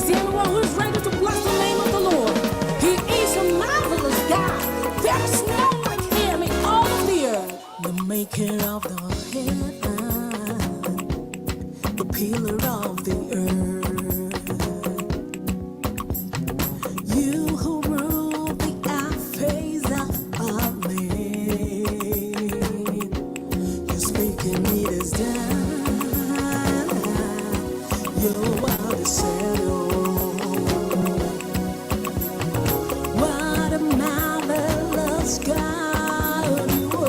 Is there anyone who's ready to bless the name of the Lord? He is a marvelous God. There is none like him in all of the earth. The maker of the heaven, the pillar of the earth. You who rule the face of men. You speak and it is done. You are the settle. What a marvelous God you are.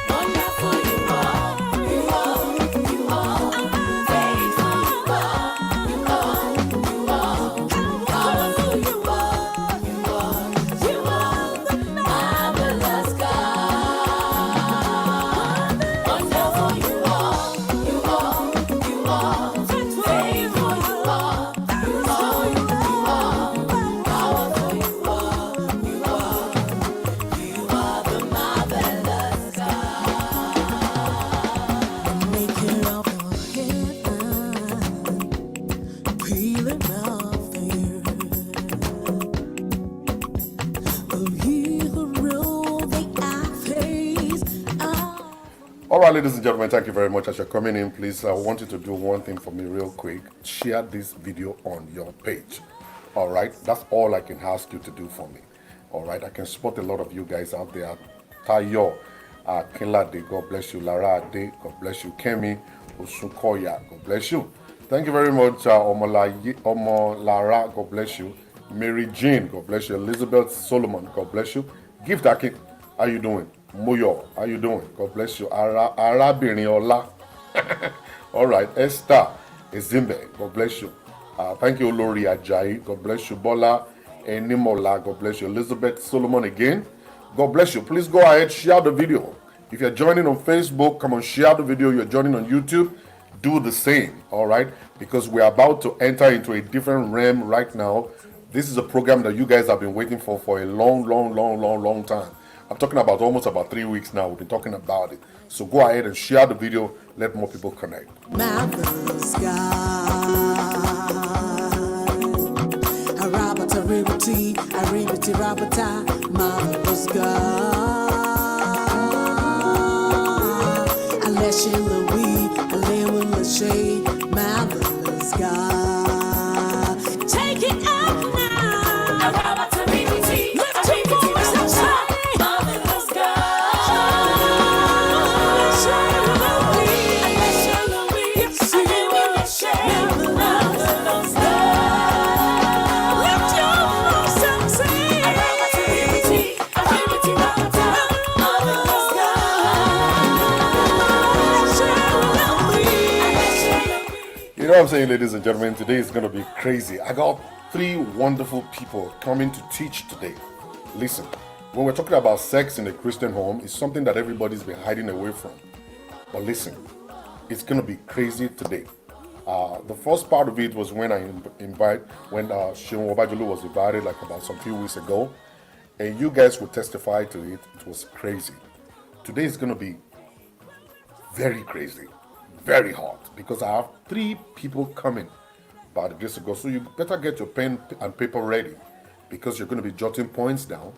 Wonderful you are. You are. You are. Faithful you are. You are. You are. Powerful you are. You are. You are the marvelous God. Wonderful you are. You are. You are. Faithful you are. You are. You are. Powerful you are. You are. You are the marvelous God. The maker of the heaven, pillar of the earth. Oh, you who rule the face of. All right, ladies and gentlemen, thank you very much. As you're coming in, please, I want you to do one thing for me real quick. Share this video on your page. All right, that's all I can ask you to do for me. All right, I can spot a lot of you guys out there. Tayo, Kinlade, God bless you. Lara Ade, God bless you. Kemi, Osukoya, God bless you. Thank you very much, Omo Lara, God bless you. Mary Jean, God bless you. Elizabeth Solomon, God bless you. Gift Akin, how you doing? Moyo, how you doing? God bless you. Arabini Ola. All right, Esther Ezimbe, God bless you. Thank you, Lori Ajayi, God bless you. Bola Enimola, God bless you. Elizabeth Solomon again, God bless you. Please go ahead, share the video. If you're joining on Facebook, come on, share the video. You're joining on YouTube, do the same, all right? Because we're about to enter into a different realm right now. This is a program that you guys have been waiting for a long time. I'm talking about almost about 3 weeks now. We've been talking about it. So go ahead and share the video. Let more people connect. Marvelous God. Arabata ribati, aribati rabata, marvelous God. Aleshe Louis, Alewa Lashe, marvelous God. Take it up now. Arabata ribati, lift your voice and say, marvelous God. Aleshe Louis, Alewa Lashe, marvelous God. Lift your voice and say, Arabata ribati, aribati rabata, marvelous God. You know what I'm saying, ladies and gentlemen? Today is going to be crazy. I got 3 wonderful people coming to teach today. Listen, when we're talking about sex in a Christian home, it's something that everybody's been hiding away from. But listen, it's going to be crazy today. The first part of it was when Sheun Obajolu was invited like about some few weeks ago. And you guys will testify to it. It was crazy. Today is going to be very crazy, very hot, because I have 3 people coming by the grace of God. So you better get your pen and paper ready, because you're going to be jotting points down.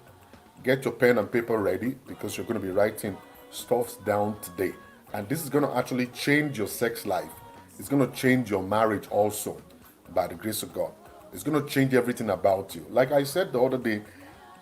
Get your pen and paper ready, because you're going to be writing stuff down today. And this is going to actually change your sex life. It's going to change your marriage also, by the grace of God. It's going to change everything about you. Like I said the other day,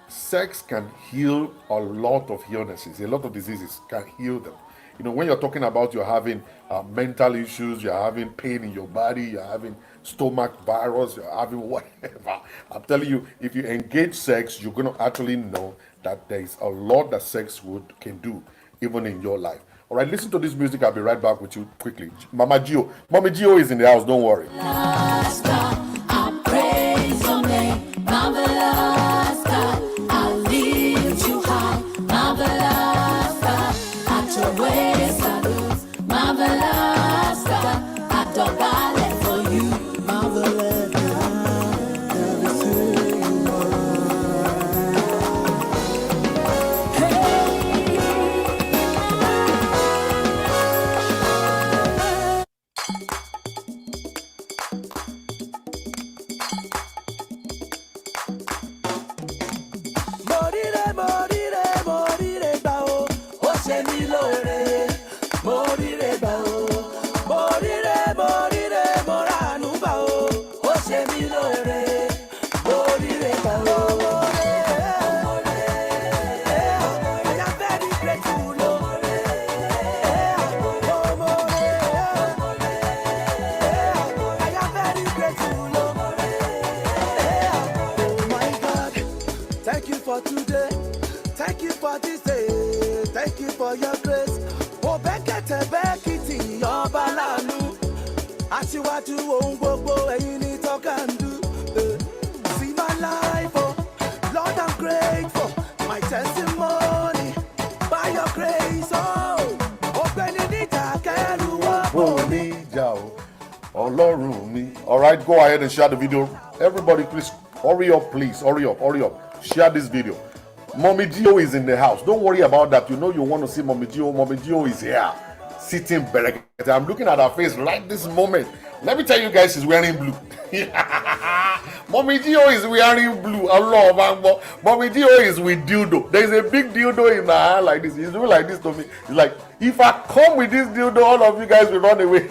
sex can heal a lot of illnesses, a lot of diseases can heal them. You know, when you're talking about you're having mental issues, you're having pain in your body, you're having stomach virus, you're having whatever. I'm telling you, if you engage sex, you're going to actually know that there is a lot that sex can do, even in your life. All right, listen to this music. I'll be right back with you quickly. Mama Gio. Mommy Gio is in the house. Don't worry. Marvelous God, I praise your name. Marvelous God, I lift you high. Marvelous God, at your ways I lose. Marvelous God, I dogale for you. Marvelous God, that is who you Aṣíwájú ohun gbogbo ẹ̀yin ni talk and do. See my life, oh, Lord, I'm grateful. My testimony, by your grace, oh. Ọ̀gbẹ́ni níjà kẹ́rù ọ̀pọ̀ mi. All right, go ahead and share the video. Everybody, please hurry up, please. Hurry up. Share this video. Mommy Gio is in the house. Don't worry about that. You know you want to see Mommy Gio. Mommy Gio is here, sitting back. I'm looking at her face right this moment. Let me tell you guys, she's wearing blue. Mommy Gio is wearing blue. Allah, Mommy Gio is with dildo. There's a big dildo in her hand like this. He's doing like this to me. He's like, if I come with this dildo, all of you guys will run away.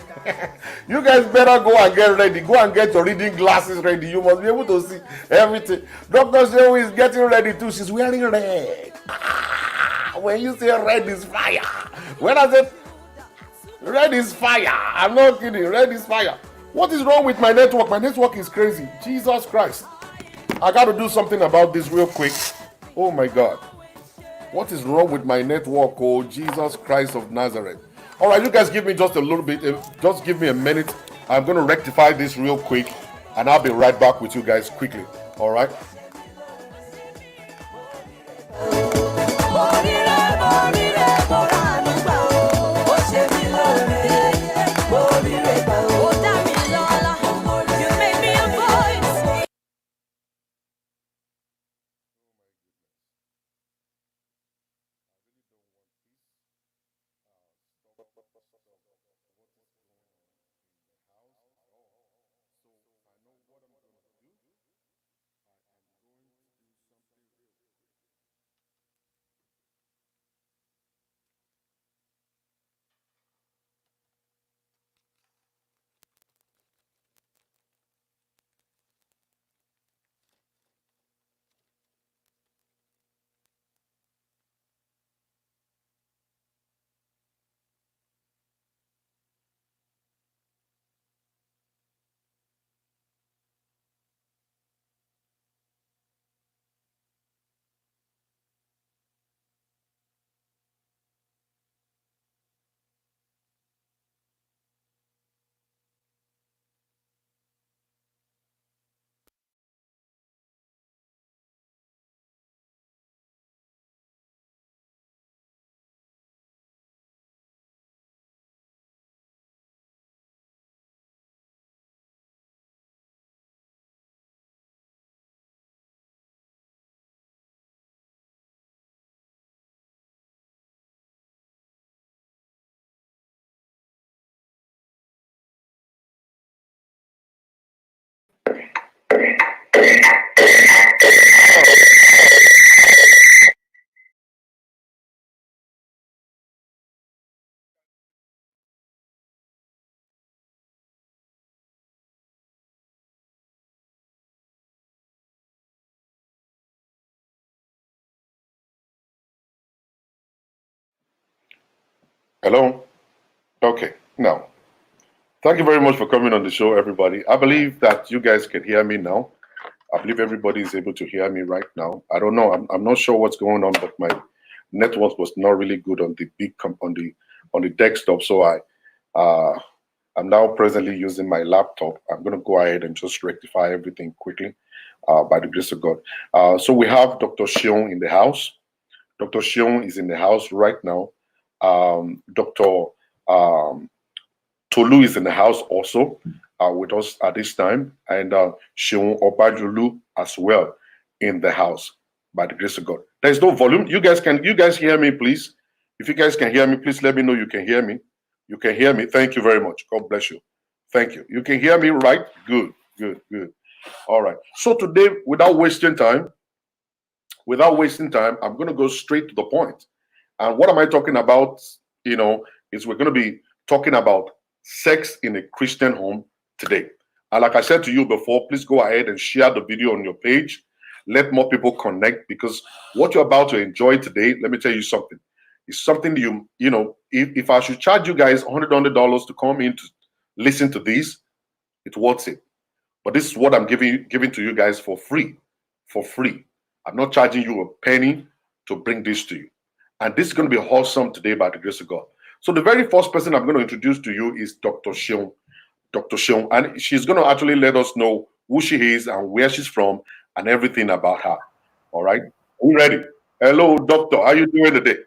You guys better go and get ready. Go and get your reading glasses ready. You must be able to see everything. Dr. Sheun is getting ready too. She's wearing red. When you say red is fire. When I said red is fire, I'm not kidding. Red is fire. What is wrong with my network? My network is crazy. Jesus Christ. I got to do something about this real quick. Oh my God. What is wrong with my network? Oh, Jesus Christ of Nazareth. All right, you guys give me just a little bit. Just give me a minute. I'm going to rectify this real quick, and I'll be right back with you guys quickly. All right. Hello? Okay, now, thank you very much for coming on the show, everybody. I believe that you guys can hear me now. I believe everybody is able to hear me right now. I don't know. I'm not sure what's going on, but my network was not really good on the on the desktop. So I'm now presently using my laptop. I'm going to go ahead and just rectify everything quickly by the grace of God. So we have Dr. Sheun in the house. Dr. Sheun is in the house right now. Dr. Tolu is in the house also with us at this time, and Seun Obajolu as well in the house by the grace of God. There's no volume. You guys hear me, please? If you guys can hear me, please let me know you can hear me. You can hear me. Thank you very much. God bless you. Thank you. You can hear me, right? Good. All right. So today, without wasting time, I'm going to go straight to the point. And what am I talking about? Is we're going to be talking about sex in a Christian home today. And like I said to you before, please go ahead and share the video on your page. Let more people connect, because what you're about to enjoy today, let me tell you something. It's something if I should charge you guys $100 to come in to listen to this, it's worth it. But this is what I'm giving to you guys for free. For free. I'm not charging you a penny to bring this to you. And this is going to be awesome today by the grace of God. So the very first person I'm going to introduce to you is Dr. Sheun. Dr. Sheun, and she's going to actually let us know who she is and where she's from and everything about her. All right? Are you ready? Hello, doctor. How are you doing today?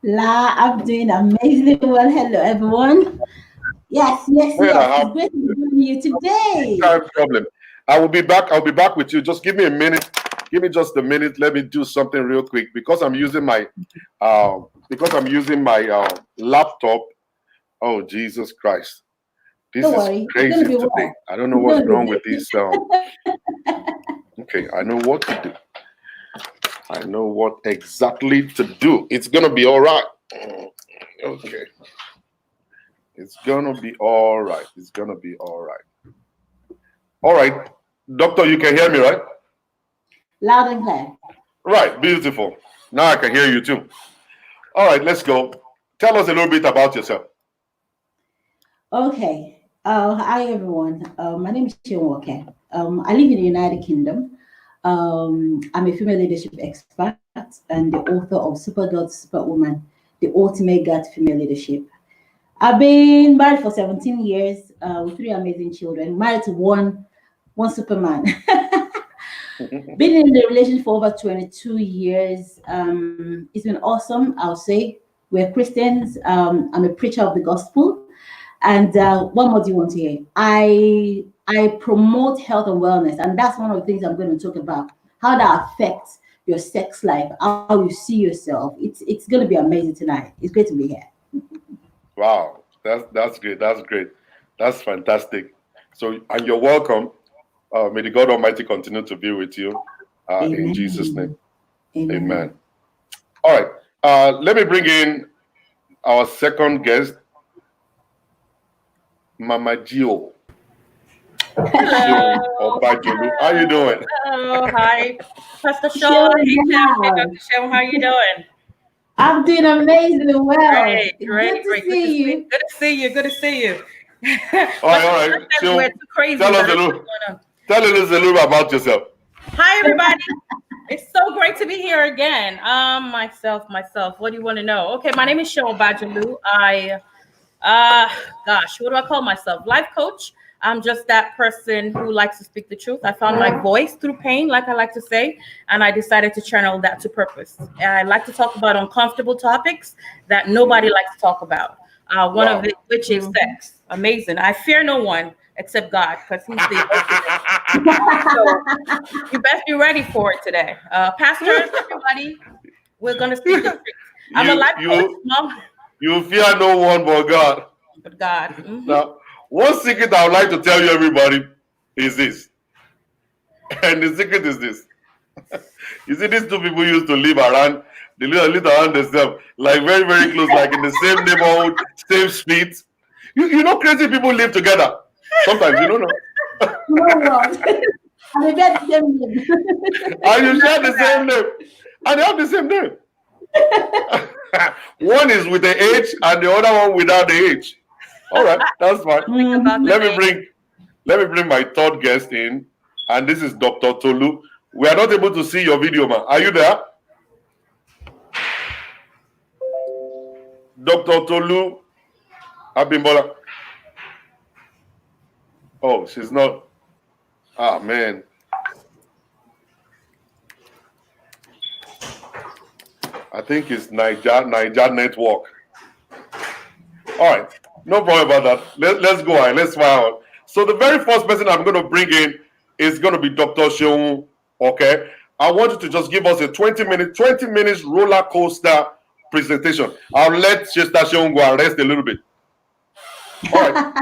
I'm doing amazingly well. Hello, everyone. Yes. It's great to be with you today. No problem. I will be back. I'll be back with you. Just give me a minute. Give me just a minute. Let me do something real quick because I'm using my laptop. Oh, Jesus Christ. This is crazy today. I don't know what's wrong with this. Okay, I know what to do. I know what exactly to do. It's gonna be all right. Okay. It's gonna be all right. It's gonna be all right. All right, doctor, you can hear me, right? Loud and clear. Right, beautiful. Now I can hear you too. All right, let's go. Tell us a little bit about yourself. Okay. Hi, everyone. My name is Sheun. I live in the United Kingdom. I'm a female leadership expert and the author of Super God, Superwoman, the ultimate guide to female leadership. I've been married for 17 years with 3 amazing children, married to one Superman. Been in the relationship for over 22 years. It's been awesome, I'll say. We're Christians. I'm a preacher of the gospel. And what more do you want to hear? I promote health and wellness, and that's one of the things I'm going to talk about, how that affects your sex life, how you see yourself. It's going to be amazing tonight. It's great to be here. Wow, that's great. That's great. That's fantastic. So, and you're welcome. May the God Almighty continue to be with you in Jesus' name. Amen. All right. Let me bring in our second guest, Mama Gio. Obajolu. How you doing? Hello, hi, Pastor Seun. Sheun, how you doing? I'm doing amazingly well. Great. Good to see you. Good to see you. All right. We're too crazy. Tell us a little about yourself. Hi, everybody. It's so great to be here again. Myself. What do you want to know? Okay, my name is Sheun Obajolu. What do I call myself? Life coach. I'm just that person who likes to speak the truth. I found my voice through pain, like I like to say, and I decided to channel that to purpose. I like to talk about uncomfortable topics that nobody likes to talk about. One of which is sex. Amazing. I fear no one except God, because He's the ultimate. So you best be ready for it today. Pastors, everybody, we're gonna speak the truth. I'm a life coach, Mom. You fear no one but God. But God. Mm-hmm. Now, one secret I would like to tell you, everybody, is this. And the secret is this. You see, these two people used to live around, they live around themselves, like very, very close, like in the same neighborhood, same street. You know, crazy people live together. Sometimes, you don't know. And they get the same name. And you share the same name. And they have the same name. One is with the H and the other one without the H. All right, that's fine. Let me bring my third guest in, and this is Dr. Tolu. We are not able to see your video, man. Are you there? Dr. Tolu Abimbola. Oh, she's not. Ah, man. I think it's Niger Network. All right, no problem about that. Let's go on. Let's fire on. So the very first person I'm going to bring in is going to be Dr. Sheun. Okay, I want you to just give us a 20 minutes roller coaster presentation. I'll let Sister Sheun go and rest a little bit. All right.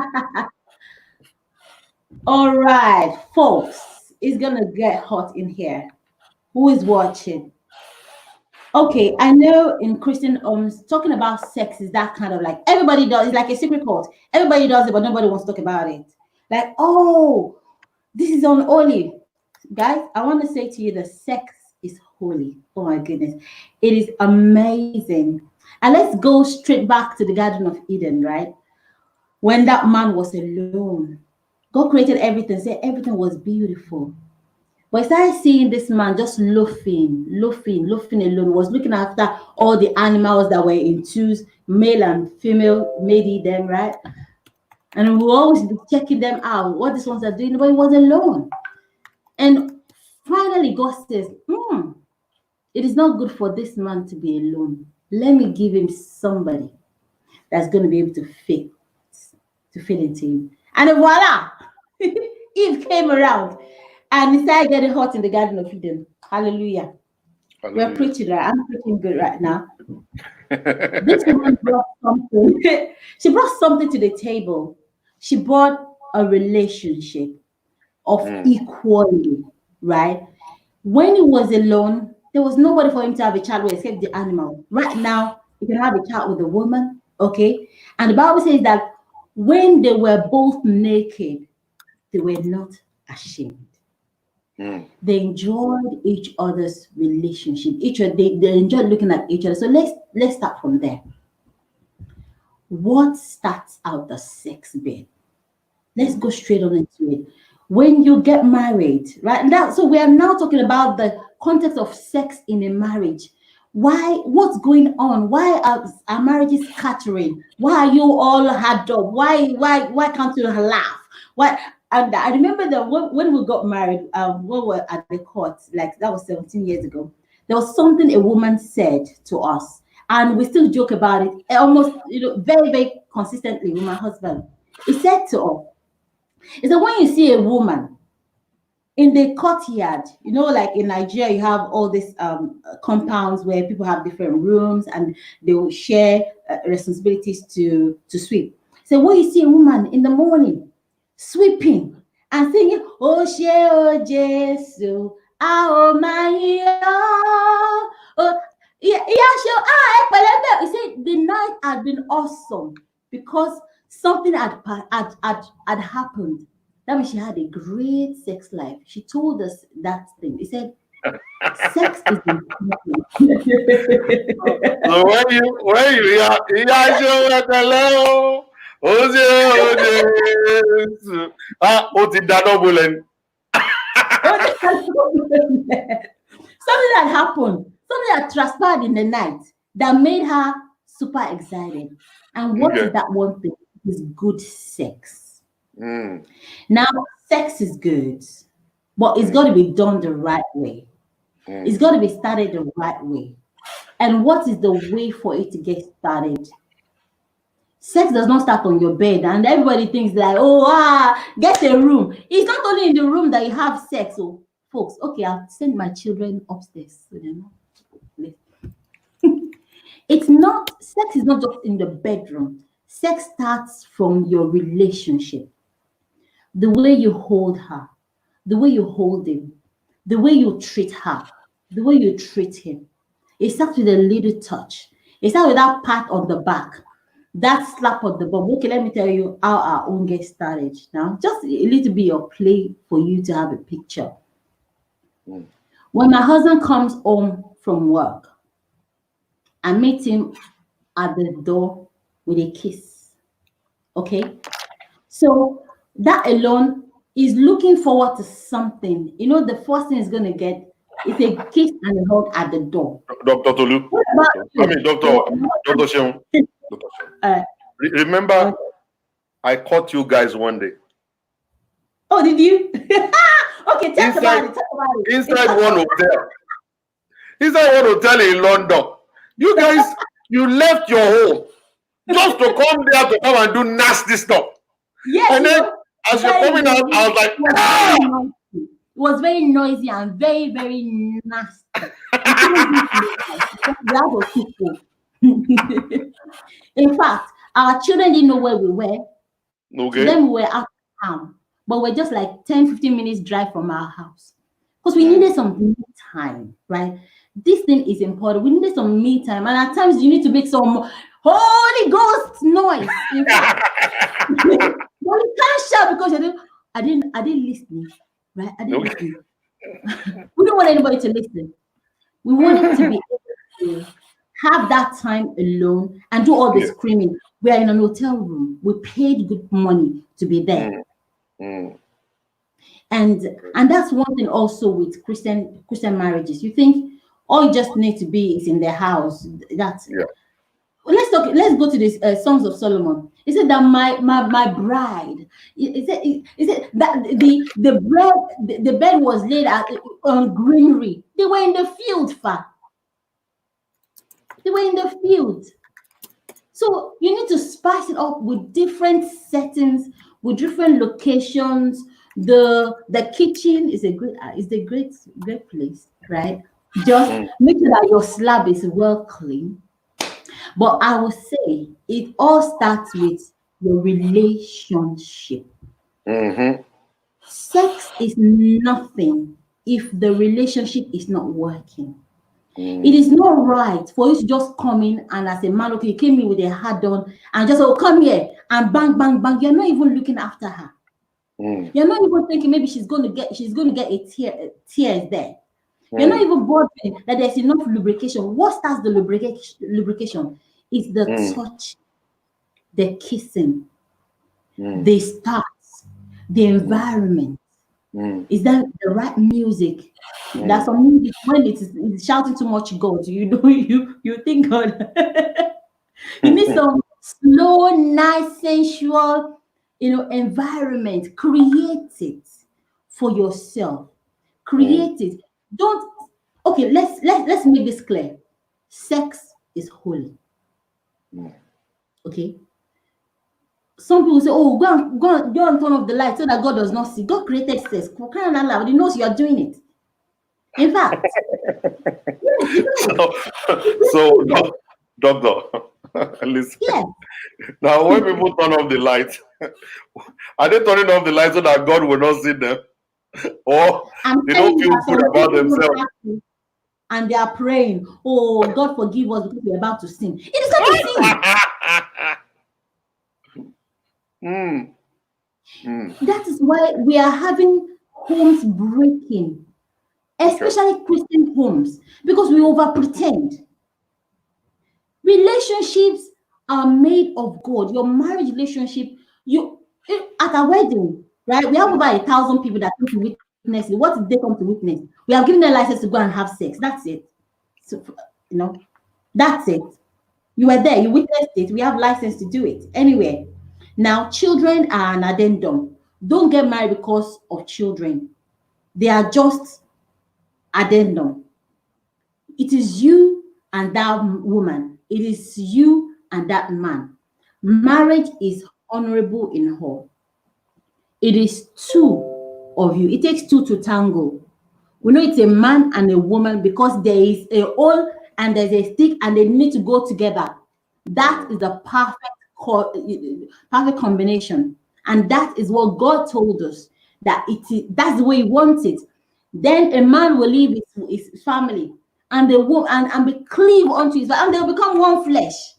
All right, folks, it's gonna get hot in here. Who is watching? Okay, I know in Christian homes, talking about sex is that kind of like everybody does. It's like a secret cult. Everybody does it, but nobody wants to talk about it. Like, oh, this is unholy. Guys, I want to say to you that sex is holy. Oh my goodness. It is amazing. And let's go straight back to the Garden of Eden, right? When that man was alone, God created everything, said everything was beautiful. But I started seeing this man just loafing alone, was looking after all the animals that were in twos, male and female, maybe them, right? And we always be checking them out, what these ones are doing, but he was alone. And finally, God says, it is not good for this man to be alone. Let me give him somebody that's going to be able to fit into him. And then voila, Eve came around and he started getting hot in the Garden of Eden. Hallelujah. We're preaching, right? I'm preaching good right now. This woman brought something. She brought something to the table. She brought a relationship of equality, right? When he was alone, there was nobody for him to have a child with except the animal. Right now, you can have a child with a woman, okay? And the Bible says that when they were both naked, they were not ashamed. They enjoyed each other's relationship. They enjoyed looking at each other. So let's start from there. What starts out the sex bed? Let's go straight on into it. When you get married, right? So we are now talking about the context of sex in a marriage. Why? What's going on? Why are marriages scattering? Why are you all had up? Why can't you laugh? Why? And I remember that when we got married, we were at the court, like that was 17 years ago. There was something a woman said to us, and we still joke about it almost, very, very consistently with my husband. He said to us, he said, when you see a woman in the courtyard, like in Nigeria, you have all these compounds where people have different rooms and they will share responsibilities to sweep. So when you see a woman in the morning sweeping and singing, "Oh, Jesus, oh my, oh, yeah, he said the night had been awesome because something had happened. That means she had a great sex life. She told us that thing. He said, sex is important. So when you hear hello, something that happened, something that transpired in the night that made her super excited. And what is that one thing? Is good sex. Now, sex is good, but it's got to be done the right way. It's got to be started the right way. And what is the way for it to get started? Sex does not start on your bed, and everybody thinks like, get a room. It's not only in the room that you have sex. So, folks, okay, I'll send my children upstairs so they know. It's not, sex is not just in the bedroom. Sex starts from your relationship. The way you hold her, the way you hold him, the way you treat her, the way you treat him. It starts with a little touch. It starts with that pat on the back, that slap on the bum. Okay, let me tell you how our own get started now. Just a little bit of play for you to have a picture. When my husband comes home from work, I meet him at the door with a kiss. Okay? So that alone is looking forward to something. The first thing is going to get is a kiss and a hug at the door. Dr. Tolu. Dr. Sheun. Remember, I caught you guys one day. Oh, did you? Okay, talk about it. Inside one hotel. Inside one hotel in London. You guys, you left your home just to come there to come and do nasty stuff. Yes. And then as you're coming out, I was like, It was very noisy and very, very nasty. In fact, our children didn't know where we were. Okay. Then we were out of town, but we're just like 10-15 minutes drive from our house because we needed some me time, right? This thing is important. We needed some me time, and at times you need to make some Holy Ghost noise. In fact, but you can't shout because I didn't listen, right? I didn't listen. We don't want anybody to listen. We wanted to be able to have that time alone and do all the screaming. We are in an hotel room. We paid good money to be there. And that's one thing also with Christian marriages. You think all you just need to be is in their house. Let's go to this Songs of Solomon. He said that my bride. He said that the bed was laid on greenery. They were in the field, fa. They were in the field. So you need to spice it up with different settings, with different locations. The kitchen is a great place, right? Just make sure that your slab is well clean. But I will say it all starts with your relationship. Sex is nothing if the relationship is not working. It is not right for you to just come in and as a man, okay, you came in with a hat on and just come here and bang, bang, bang. You're not even looking after her. You're not even thinking maybe she's going to get tears there. You're not even bothering that there's enough lubrication. What starts the lubrication? It's the touch, the kissing, the starts, the environment. Is that the right music? That's some music when it's shouting too much God, you think God. You need some slow, nice, sensual, environment. Create it for yourself. Create it. Don't. Okay, let's make this clear. Sex is holy. Okay. Some people say, "Oh, go and turn off the light so that God does not see." God created sex. For crying out loud, He knows you are doing it. In fact, so doctor, listen. yes. Now, when people turn off the light, are they turning off the light so that God will not see them, or I'm they telling don't you feel that good some about people themselves? and they are praying, "Oh, God forgive us because we're about to sin." It is not a sin. That is why we are having homes breaking, especially Christian homes, because we over pretend. Relationships are made of God. Your marriage relationship, at a wedding, right? We have over 1,000 people that come to witness it. What did they come to witness? We have given them license to go and have sex. That's it. So, that's it. You were there, you witnessed it. We have license to do it anywhere. Now, children are an addendum. Don't get married because of children. They are just addendum. It is you and that woman. It is you and that man. Marriage is honorable in whole. It is two of you. It takes two to tango. We know it's a man and a woman because there is a hole and there's a stick and they need to go together. That is the perfect combination. And that is what God told us that that's the way He wants it. Then a man will leave his family and the woman and be cleave unto his and they'll become one flesh.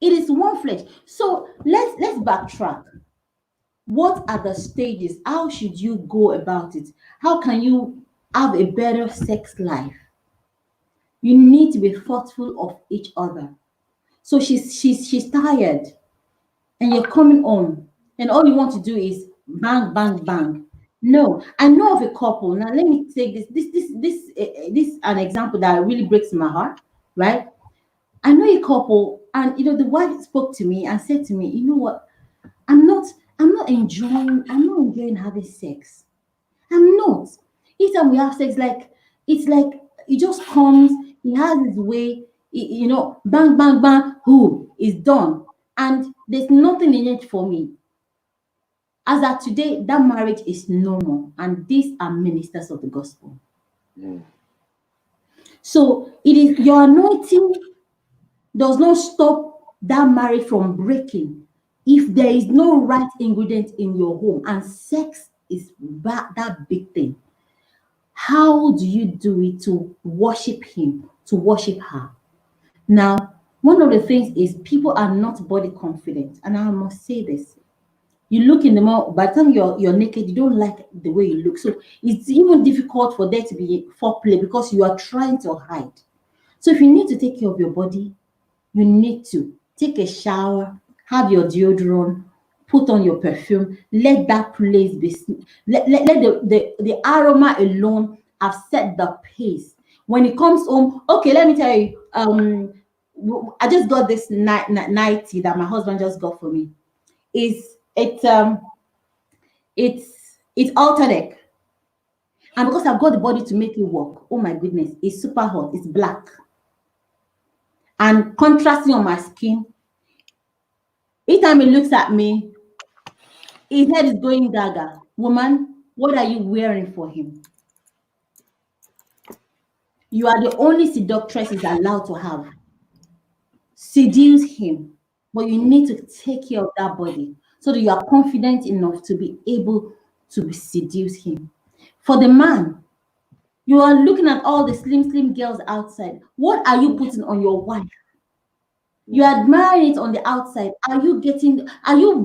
It is one flesh. So let's backtrack. What are the stages? How should you go about it? How can you have a better sex life? You need to be thoughtful of each other. So she's tired, and you're coming home, and all you want to do is bang, bang, bang. No, I know of a couple. Now let me take this an example that really breaks my heart. Right? I know a couple, and the wife spoke to me and said to me, "You know what? I'm not enjoying having sex. I'm not. Each time we have sex, it's like it just comes, he has his way, bang, bang, bang, who is done. And there's nothing in it for me. As of today, that marriage is normal, and these are ministers of the gospel. So it is your anointing does not stop that marriage from breaking if there is no right ingredient in your home, and sex is that big thing. How do you do it to worship Him, to worship her? Now, one of the things is people are not body confident, and I must say this. You look in the mirror, by the time you're naked, you don't like the way you look. So it's even difficult for there to be foreplay because you are trying to hide. So if you need to take care of your body, you need to take a shower, have your deodorant, put on your perfume, let that place be, let the aroma alone have set the pace. When it comes home, okay, let me tell you, I just got this nightie that my husband just got for me. It's Alternate. And because I've got the body to make it work, oh my goodness, it's super hot. It's black. And contrasting on my skin. Each time he looks at me, his head is going gaga. Woman, what are you wearing for him? You are the only seductress he's allowed to have. Seduce him. But you need to take care of that body so that you are confident enough to be able to seduce him. For the man, you are looking at all the slim girls outside. What are you putting on your wife? You admire it on the outside. Are you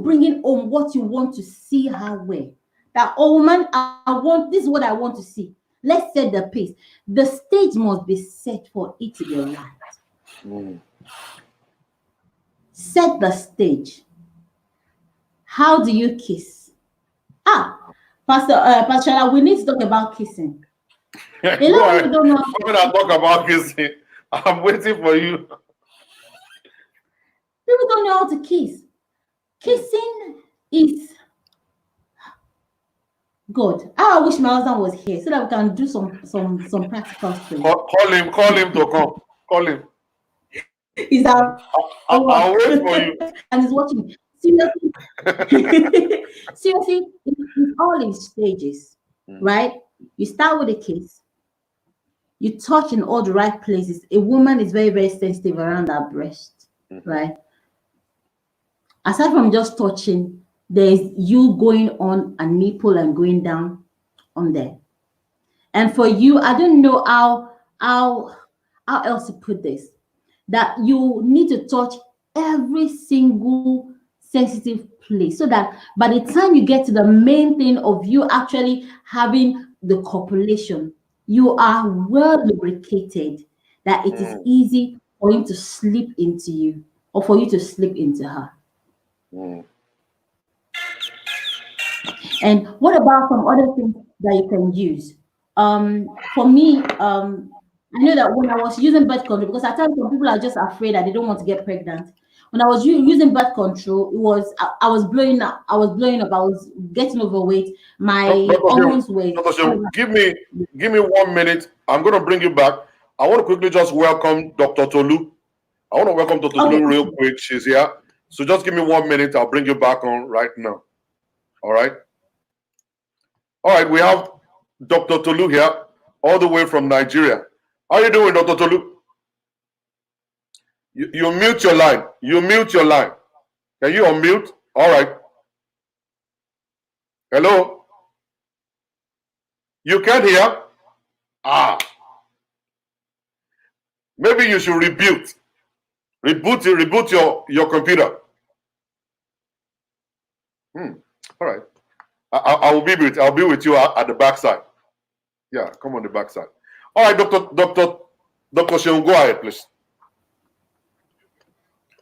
bringing home what you want to see her wear? That, oh woman, this is what I want to see. Let's set the pace. The stage must be set for it to be right. Set the stage. How do you kiss? Pastor Shala, we need to talk about kissing. A lot of people don't know. When I talk about kissing, I'm waiting for you. People don't know how to kiss. Kissing is good. I wish my husband was here so that we can do some practical things. Call him to come. Call him. He's out. I'll wait for you. And he's watching. Seriously, in all in stages, right? You start with a kiss. You touch in all the right places. A woman is very, very sensitive around her breast, right? Aside from just touching, there's you going on a nipple and going down on there. And for you, I don't know how else to put this, that you need to touch every single sensitive place so that by the time you get to the main thing of you actually having the copulation, you are well lubricated, that it is easy for him to slip into you or for you to slip into her. And what about some other things that you can use? For me, I know that when I was using birth control, because I tell some people are just afraid that they don't want to get pregnant. When I was using birth control, it was I was blowing up. I was getting overweight. My hormones were. Give me 1 minute. I'm gonna bring you back. I want to quickly just welcome Dr. Tolu. I want to welcome Dr. Tolu real quick. She's here. So just give me 1 minute. I'll bring you back on right now. All right. All right. We have Dr. Tolu here, all the way from Nigeria. How are you doing, Dr. Tolu? You mute your line. You mute your line. Can you unmute? All right. Hello? You can't hear? Maybe you should reboot. Reboot your computer. All right. I'll be with you at the backside. Yeah, come on the backside. All right, Dr. Sheun, go ahead, please.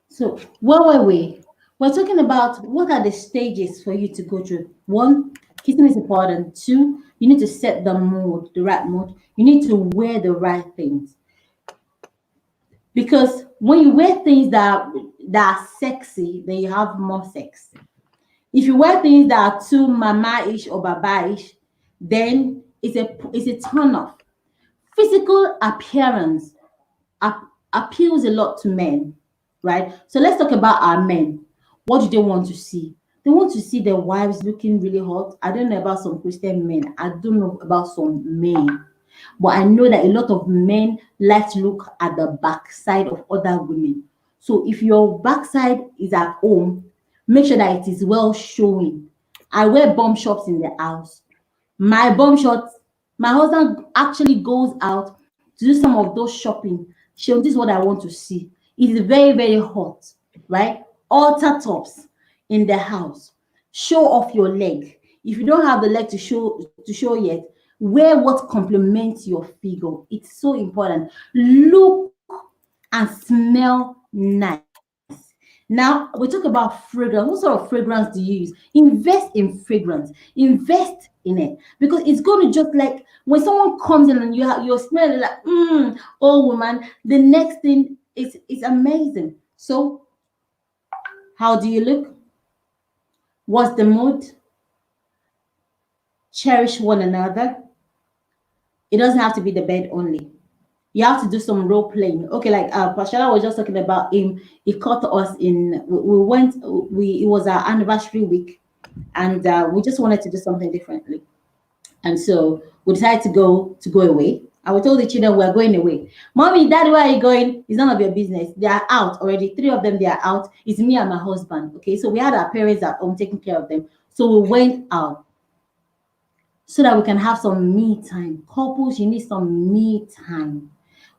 So where were we? We're talking about what are the stages for you to go through. 1, kissing is important. 2, you need to set the mood, the right mood. You need to wear the right things. Because when you wear things that are sexy, then you have more sex. If you wear things that are too mama-ish or baba-ish, then it's a turn off. Physical appearance appeals a lot to men, right? So let's talk about our men. What do they want to see? They want to see their wives looking really hot. I don't know about some Christian men. I don't know about some men. But I know that a lot of men like to look at the backside of other women. So if your backside is at home, make sure that it is well showing. I wear bum shorts in the house. My bum shorts, my husband actually goes out to do some of those shopping. Sheun, this is what I want to see. It is very, very hot, right? Altar tops in the house. Show off your leg. If you don't have the leg to show yet, wear what complements your figure. It's so important. Look and smell nice. Now, we talk about fragrance. What sort of fragrance do you use? Invest in fragrance. Invest in it. Because it's going to just like when someone comes in and you're smelling like, oh woman, the next thing It's amazing. So how do you look? What's the mood? Cherish one another. It doesn't have to be the bed only. You have to do some role playing. Okay, like Pashala was just talking about him. He caught us in. We went. It was our anniversary week, and we just wanted to do something differently. And so we decided to go away. I told the children we're going away. Mommy, Daddy, where are you going? It's none of your business. They are out already. 3 of them, they are out. It's me and my husband. Okay, so we had our parents at home taking care of them. So we went out so that we can have some me time. Couples, you need some me time.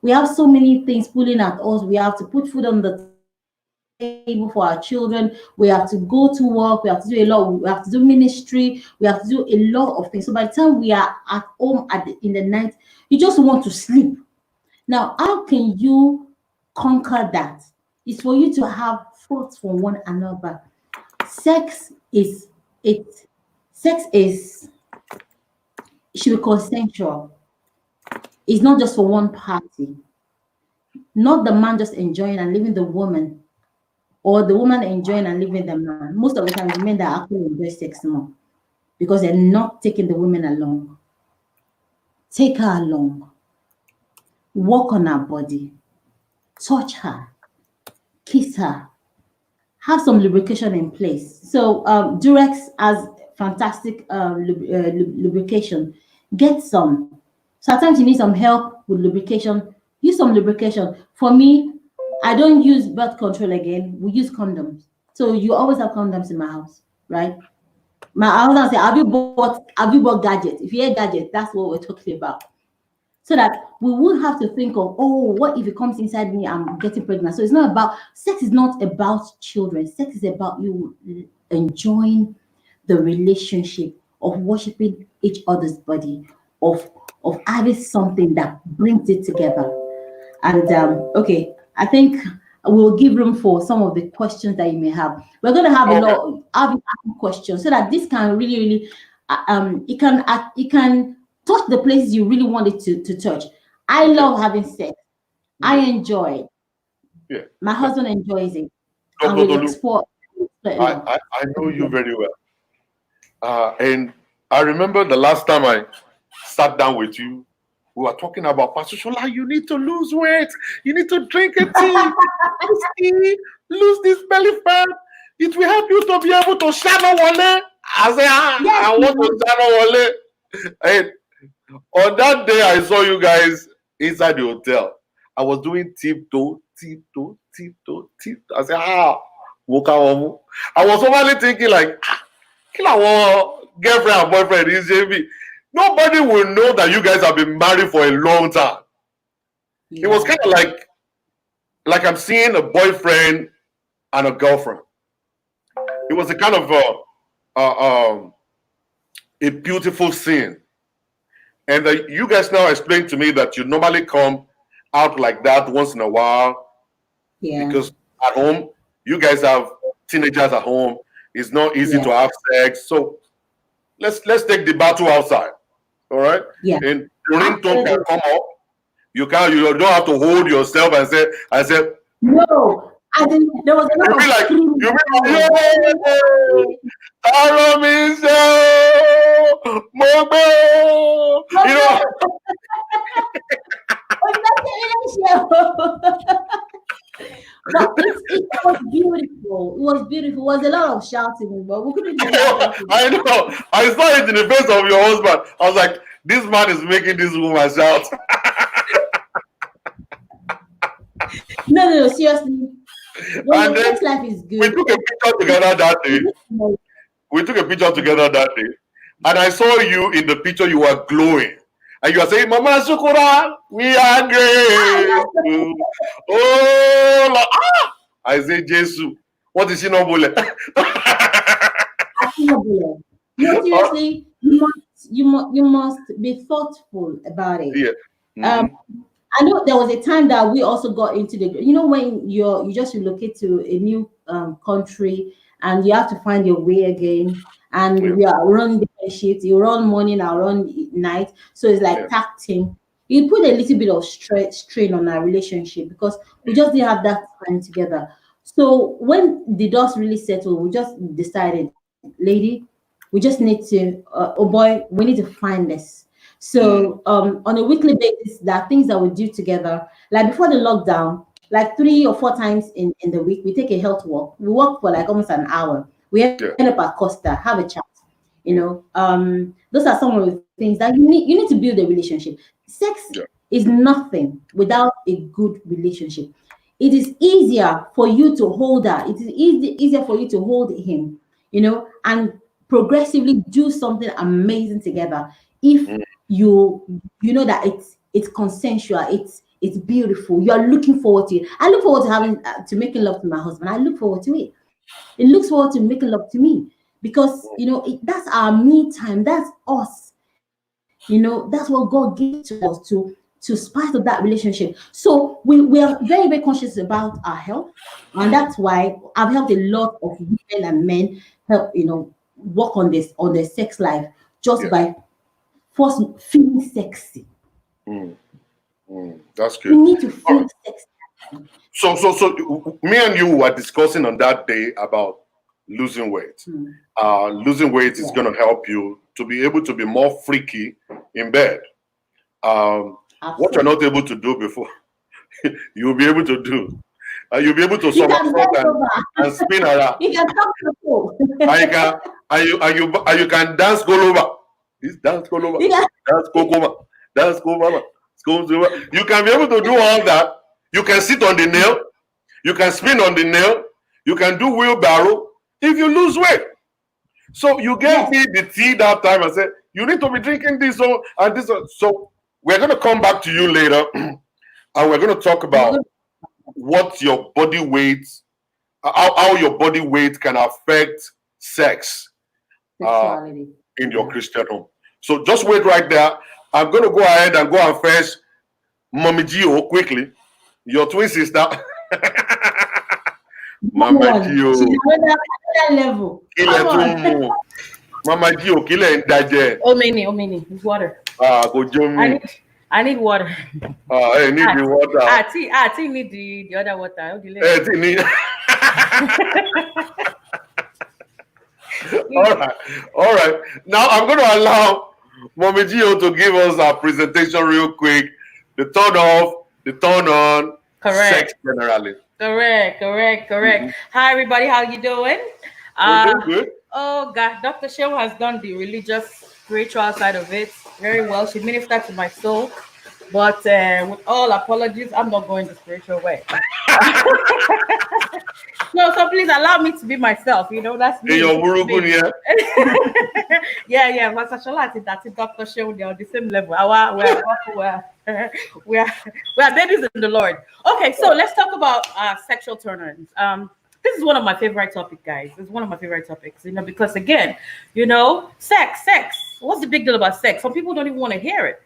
We have so many things pulling at us. We have to put food on the table for our children. We have to go to work. We have to do a lot. We have to do ministry. We have to do a lot of things. So by the time we are at home in the night, you just want to sleep. Now, how can you conquer that? It's for you to have thoughts for one another. Sex is it. Sex is it should be consensual. It's not just for one party. Not the man just enjoying and leaving the woman, or the woman enjoying and leaving the man. Most of the time, the men that actually enjoy sex more because they're not taking the women along. Take her along. Walk on her body. Touch her. Kiss her. Have some lubrication in place. So Durex has fantastic lubrication. Get some. Sometimes you need some help with lubrication. Use some lubrication. For me, I don't use birth control again. We use condoms. So you always have condoms in my house, right? My husband say, have you bought gadgets? If you hear gadgets, that's what we're talking about. So that we won't have to think of, oh, what if it comes inside me, I'm getting pregnant. So it's not about, sex is not about children. Sex is about you enjoying the relationship, of worshiping each other's body, of having something that brings it together. And okay, I think we'll give room for some of the questions that you may have. We're going to have a lot of questions so that this can really, it can touch the places you really want it to touch. I love having sex. I enjoy it. Yeah. My husband enjoys it. Dr. And we'll Tolu, explore. I know you very well. And I remember the last time I sat down with you, we were talking about, Pastor Shola, you need to lose weight. You need to drink a tea. Lose this belly fat. It will help you to be able to shadow wale. I say, Yes, I want to shadow wale. And on that day, I saw you guys inside the hotel. I was doing tiptoe. I said, woka. I was only thinking like, girlfriend and boyfriend is JB. Nobody will know that you guys have been married for a long time. Yeah. It was kind of like I'm seeing a boyfriend and a girlfriend. It was a kind of a beautiful scene. And you guys now explained to me that you normally come out like that once in a while. Yeah. Because at home, you guys have teenagers at home. It's not easy to have sex. So let's take the battle outside. All right? Yeah. And the ringtone can come up. You don't have to hold yourself and say no. I think there was a lot of like you be but it was beautiful. It was beautiful. It was a lot of shouting, but we couldn't do that. I know. I saw it in the face of your husband. I was like, this man is making this woman shout. No, seriously. When sex life is good. We took a picture together that day. And I saw you in the picture, you were glowing. And you are saying, Mama Shukura, we are great. I say, Jesus, what is she not bullet? No, seriously, you must be thoughtful about it. Yeah. Mm-hmm. I know there was a time that we also got into when you just relocate to a new country and you have to find your way again. And we are running different shifts. You run morning, I run night. So it's like tag team. it put a little bit of strain on our relationship because we just didn't have that time together. So when the dust really settled, we just decided, lady, we just need to, oh boy, we need to find this. So on a weekly basis, there are things that we do together. Like before the lockdown, like 3 or 4 times in the week, we take a health walk. We walk for like almost an hour. We end up at Costa, have a chat. You know, those are some of the things that you need to build a relationship. Sex is nothing without a good relationship. It is easier for you to hold her. It is easier for you to hold him, you know, and progressively do something amazing together if you know that it's consensual, it's beautiful. You are looking forward to it. I look forward to having to making love to my husband. I look forward to it. It looks forward to making love to me because you know that's our me time. That's us. You know that's what God gives to us to spice up that relationship. So we are very very conscious about our health, and that's why I've helped a lot of women and men help work on their sex life just by first feeling sexy. That's good. We need to feel sexy. So me and you were discussing on that day about losing weight. Losing weight is going to help you to be able to be more freaky in bed. What you're not able to do before, you'll be able to do. You'll be able to somersault and spin around. You can talk to people. And you can dance golova. This dance golova. Dance kokoma. Dance kokoma. You can be able to do all that. You can sit on the nail. You can spin on the nail. You can do wheelbarrow if you lose weight. So you gave me the tea that time and said, you need to be drinking this and this. So we're going to come back to you later and we're going to talk about what your body weight, how your body weight can affect sex in your Christian home. So just wait right there. I'm going to go ahead and go and fetch Mommy Gio quickly. Your twin sister. Mama Gio. Another level. Mama Gio, kill it. Omeni, it's water. Go join me. I need water. I need the water. I need the other water. All right. Now I'm going to allow Mommy Gio to give us our presentation real quick. The turn off, the turn on, sex generally. Correct. Hi everybody, how you doing? We're doing good. Oh God, Dr. Sheun has done the religious, spiritual side of it very well. She ministered to my soul, but with all apologies, I'm not going the spiritual way. No, so please allow me to be myself. You know, that's me. Yeah. My sexuality, that's it. Dr. Sheun, they're on the same level. We're babies in the Lord. Okay, so let's talk about sexual turn-ons. This is one of my favorite topics, guys. It's one of my favorite topics, because again, sex. What's the big deal about sex? Some people don't even want to hear it.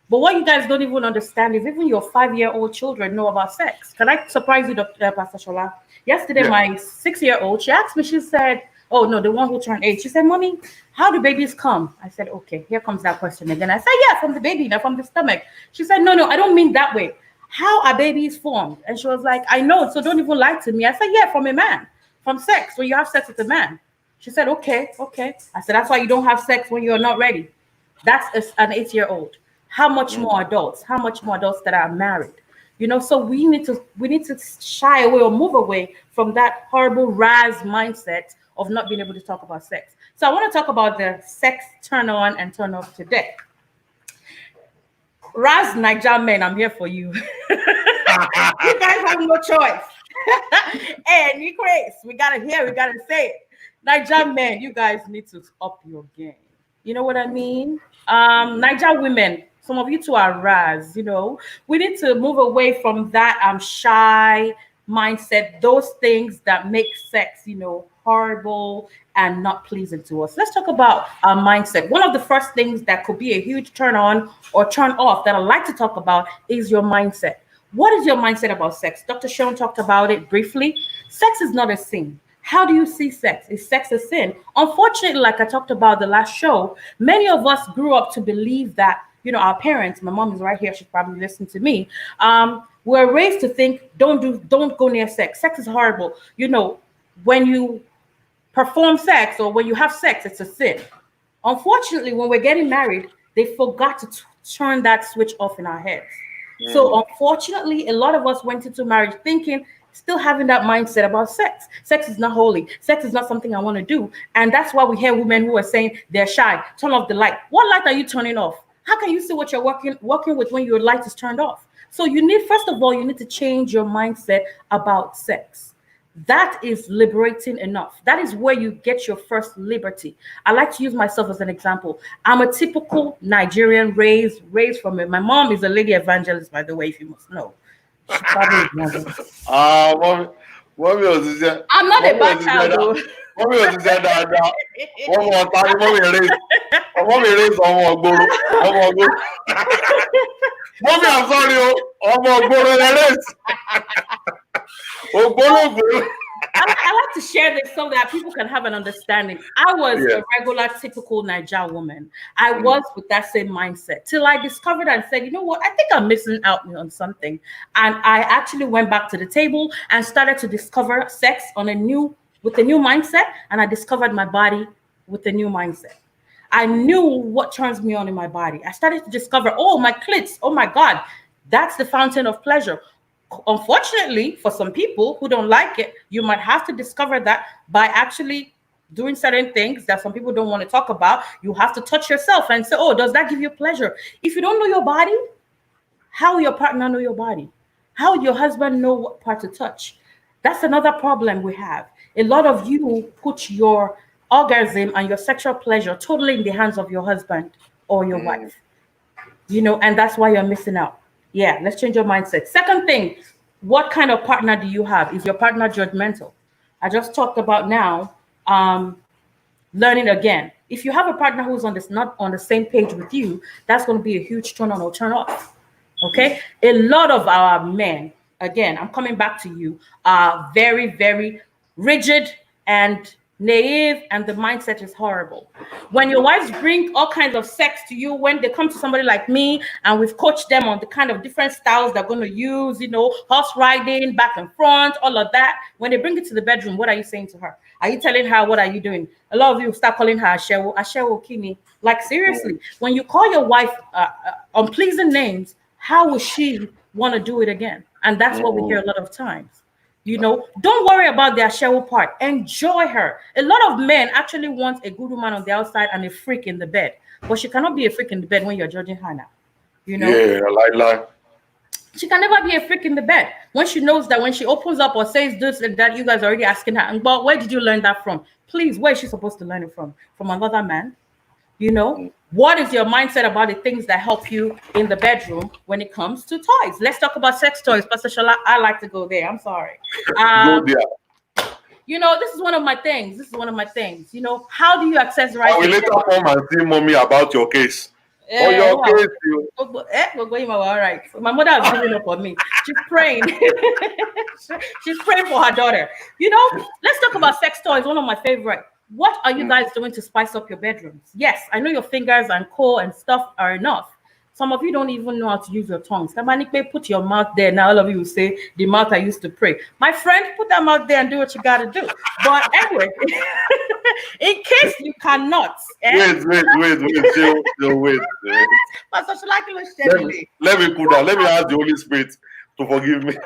But what you guys don't even understand is even your 5-year-old children know about sex. Can I surprise you, Pastor Shola? Yesterday, my 6-year-old, she asked me, she said, oh, no, the one who turned 8. She said, Mommy, how do babies come? I said, okay, here comes that question again. I said, yeah, from the baby, not from the stomach. She said, no, I don't mean that way. How are babies formed? And she was like, I know, so don't even lie to me. I said, yeah, from a man, from sex, when you have sex with a man. She said, okay. I said, that's why you don't have sex when you're not ready. That's an 8-year-old. How much more adults? How much more adults that are married? So we need to shy away or move away from that horrible Raz mindset of not being able to talk about sex. So I want to talk about the sex turn on and turn off today. Raz Niger men, I'm here for you. You guys have no choice. And you crazy. We gotta say it. Niger men, you guys need to up your game. You know what I mean? Niger women, some of you two are Raz, we need to move away from that shy mindset, those things that make sex, horrible and not pleasing to us. Let's talk about our mindset. One of the first things that could be a huge turn on or turn off that I like to talk about is your mindset. What is your mindset about sex? Dr. Sheun talked about it briefly. Sex is not a sin. How do you see sex? Is sex a sin? Unfortunately, like I talked about the last show, many of us grew up to believe that our parents, my mom is right here, she's probably listening to me. We're raised to think, don't go near sex. Sex is horrible. When you perform sex or when you have sex, it's a sin. Unfortunately, when we're getting married, they forgot to turn that switch off in our heads. So unfortunately, a lot of us went into marriage thinking, still having that mindset about sex. Sex is not holy. Sex is not something I want to do. And that's why we hear women who are saying they're shy. Turn off the light. What light are you turning off? How can you see what you're working with when your light is turned off? So first of all, you need to change your mindset about sex. That is liberating enough. That is where you get your first liberty. I like to use myself as an example. I'm a typical Nigerian raised from it. My mom is a lady evangelist, by the way, if you must know. She probably I'm not a bad child, though. Mommy, I'm sorry. I like to share this so that people can have an understanding. I was a regular, typical Niger woman. I was with that same mindset till I discovered and said, you know what? I think I'm missing out on something. And I actually went back to the table and started to discover sex with a new mindset. And I discovered my body with a new mindset. I knew what turns me on in my body. I started to discover, my clits, oh my God, that's the fountain of pleasure. Unfortunately, for some people who don't like it, you might have to discover that by actually doing certain things that some people don't want to talk about. You have to touch yourself and say, does that give you pleasure? If you don't know your body, how will your partner know your body? How will your husband know what part to touch? That's another problem we have. A lot of you put your orgasm and your sexual pleasure totally in the hands of your husband or your wife, and that's why you're missing out. Yeah, let's change your mindset. Second thing, what kind of partner do you have? Is your partner judgmental? I just talked about now, learning again. If you have a partner who's not on the same page with you, that's going to be a huge turn on or turn off. Okay? A lot of our men, again, I'm coming back to you, are very, very rigid and naive, and the mindset is horrible. When your wives bring all kinds of sex to you, when they come to somebody like me and we've coached them on the kind of different styles they're going to use, horse riding, back and front, all of that, when they bring it to the bedroom, what are you saying to her? Are you telling her, what are you doing? A lot of you start calling her Ashewo Kini. Like, seriously, when you call your wife unpleasing names, how will she want to do it again? And that's what we hear a lot of times. Don't worry about the Ashewo part. Enjoy her. A lot of men actually want a good woman on the outside and a freak in the bed. But she cannot be a freak in the bed when you're judging her now. Yeah, like. She can never be a freak in the bed. When she knows that when she opens up or says this and that, you guys are already asking her, but where did you learn that from? Please, where is she supposed to learn it from? From another man? What is your mindset about the things that help you in the bedroom when it comes to toys? Let's talk about sex toys. Pastor Shola, I like to go there. I'm sorry. Go there. This is one of my things. How do you access the right? I will later come and see mommy about your case. Your case. We're going all right. My mother is giving up on me. She's praying. She's praying for her daughter. Let's talk about sex toys. One of my favorite. What are you guys doing to spice up your bedrooms? Yes, I know your fingers and core and stuff are enough. Some of you don't even know how to use your tongues. Put your mouth there. Now all of you will say, the mouth I used to pray. My friend, put that mouth there and do what you got to do. But anyway, in case you cannot. Wait. Pastor let me put that. Let me ask the Holy Spirit to forgive me.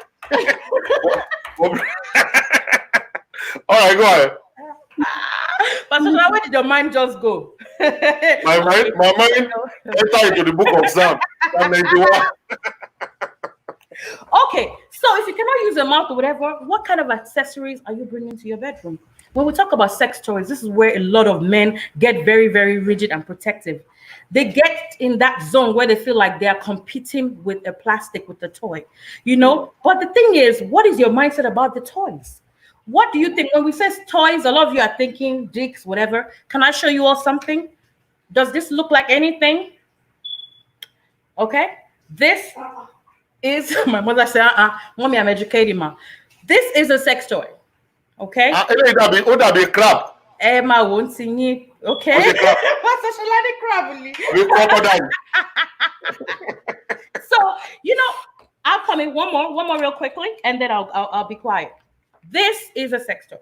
All right, go ahead. Pastor, where did your mind just go? my mind entered into the book of Psalm. Okay, so if you cannot use your mouth or whatever, what kind of accessories are you bringing to your bedroom? When we talk about sex toys, this is where a lot of men get very, very rigid and protective. They get in that zone where they feel like they are competing with a plastic, with the toy, But the thing is, what is your mindset about the toys? What do you think? When we say toys, a lot of you are thinking dicks, whatever. Can I show you all something? Does this look like anything? Okay. This is, my mother said, mommy, I'm educating ma. This is a sex toy. Okay. That be crap. Emma won't sing it. Okay. Okay, clap. Pastor Shalani Crowley. We crocodile. So, I'll come in one more real quickly, and then I'll be quiet. This is a sex toy.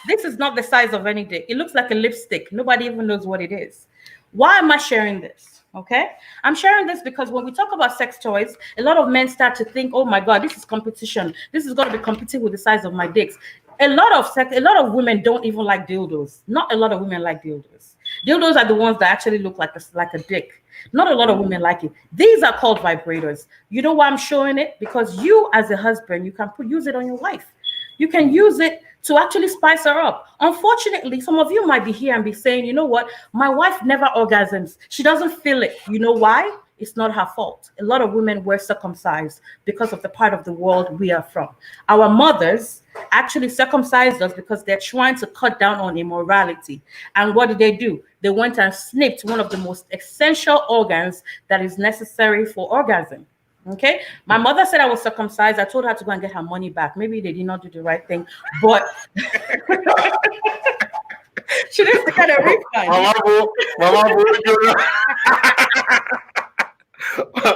This is not the size of any dick. It looks like a lipstick. Nobody even knows what it is. Why am I sharing this? Okay, I'm sharing this because when we talk about sex toys, a lot of men start to think, oh my God, this is competition. This is going to be competing with the size of my dicks. A lot of women don't even like dildos. Not a lot of women like dildos. Dildos are the ones that actually look like a dick. Not a lot of women like it. These are called vibrators. You know why I'm showing it? Because you, as a husband, you can use it on your wife. You can use it to actually spice her up. Unfortunately, some of you might be here and be saying, you know what? My wife never orgasms. She doesn't feel it. You know why? It's not her fault. A lot of women were circumcised because of the part of the world we are from. Our mothers actually circumcised us because they're trying to cut down on immorality. And what did they do? They went and snipped one of the most essential organs that is necessary for orgasm. Okay, my mother said I was circumcised. I told her to go and get her money back. Maybe they did not do the right thing, but she didn't get a refund.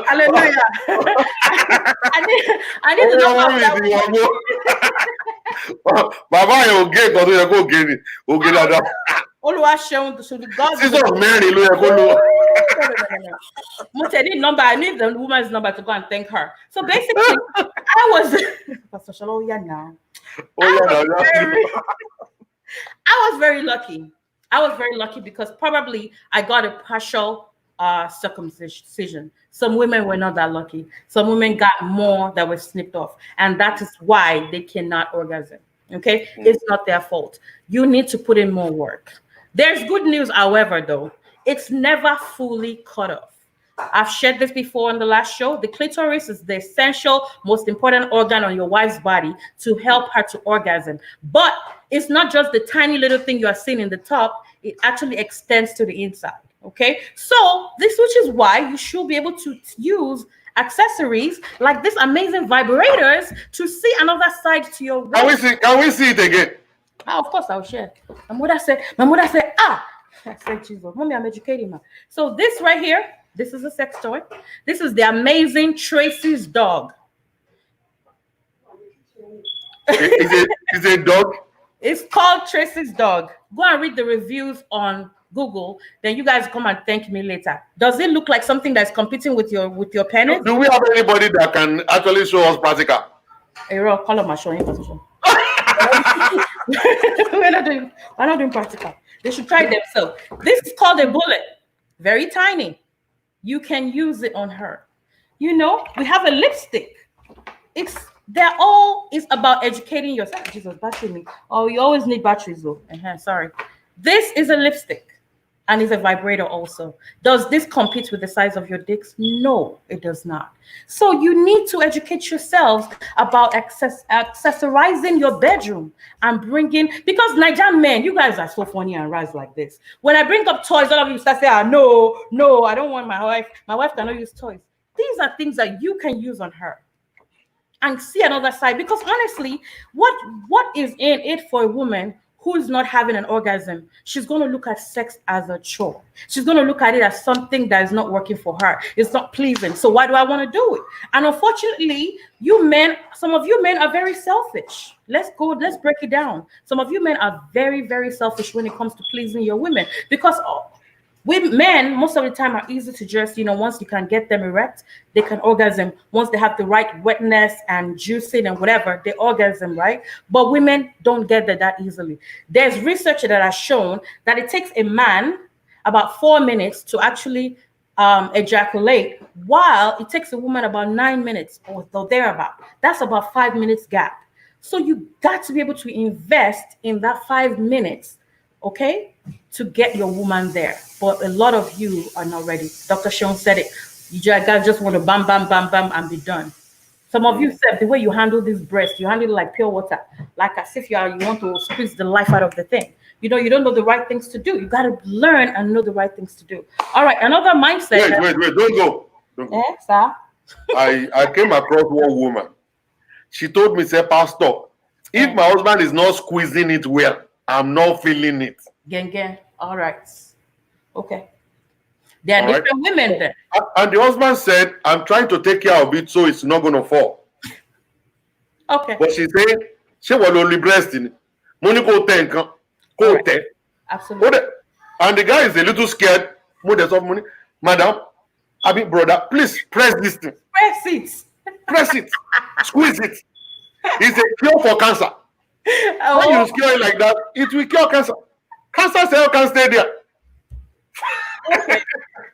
Hallelujah. I need to know about that. Baba, you get it. Olúwa ṣeun to the God. Jesus Mary, number. I need the woman's number to go and thank her. So basically, I was Pastor Shaloya now. I was very lucky. I was very lucky because probably I got a partial circumcision. Some women were not that lucky. Some women got more that were snipped off, and that is why they cannot orgasm. Okay, it's not their fault. You need to put in more work. There's good news, however, though. It's never fully cut off. I've shared this before on the last show. The clitoris is the essential, most important organ on your wife's body to help her to orgasm. But it's not just the tiny little thing you are seeing in the top. It actually extends to the inside. Okay, so which is why you should be able to use accessories like this amazing vibrators to see another side to your waist. Can we see it again? Of course, I'll share. My mother said, I said, Jesus, mommy, I'm educating her. So this right here, this is a sex toy. This is the amazing Tracy's dog. Is it a dog? It's called Tracy's dog. Go and read the reviews on Google. Then you guys come and thank me later. Does it look like something that's competing with your penis? Do we have anybody that can actually show us practical? We're not doing practical. They should try themselves. This is called a bullet. Very tiny. You can use it on her. We have a lipstick. It's about educating yourself. Jesus, battery me. Oh, you always need batteries though. Sorry. This is a lipstick. And it's a vibrator also. Does this compete with the size of your dicks? No, it does not. So you need to educate yourselves about accessorizing your bedroom and because Nigerian men, you guys are so funny and rise like this. When I bring up toys, all of you start saying, no, I don't want my wife. My wife cannot use toys. These are things that you can use on her and see another side. Because honestly, what is in it for a woman who is not having an orgasm? She's going to look at sex as a chore. She's going to look at it as something that is not working for her. It's not pleasing. So why do I want to do it? And unfortunately, some of you men are very selfish. Let's break it down. Some of you men are very, very selfish when it comes to pleasing your women because men, most of the time, are easy to just, once you can get them erect, they can orgasm. Once they have the right wetness and juicing and whatever, they orgasm, right? But women don't get that easily. There's research that has shown that it takes a man about 4 minutes to actually ejaculate, while it takes a woman about 9 minutes or thereabout. That's about 5 minutes gap. So you got to be able to invest in that 5 minutes, okay, to get your woman there. But a lot of you are not ready. Dr. Sheun said it. You guys just want to bam, bam, bam, bam, and be done. Some of you said the way you handle this breast, you handle it like pure water, like as if you want to squeeze the life out of the thing. You don't know the right things to do. You got to learn and know the right things to do. All right, another mindset. Wait, don't go. Sir? I came across one woman. She told me, say, Pastor, if my husband is not squeezing it well, I'm not feeling it. Gang. All right. Okay. There are All right. different women then. And the husband said, I'm trying to take care of it so it's not going to fall. Okay. But she said, she was only breast in money go tank. Alright. Absolutely. And the guy is a little scared. Of money. Madam, I mean, brother, please press this thing. Press it. Press it. Squeeze it. It's a cure for cancer. When you scare it like that, it will cure cancer. Cancer cell can stay there. Okay.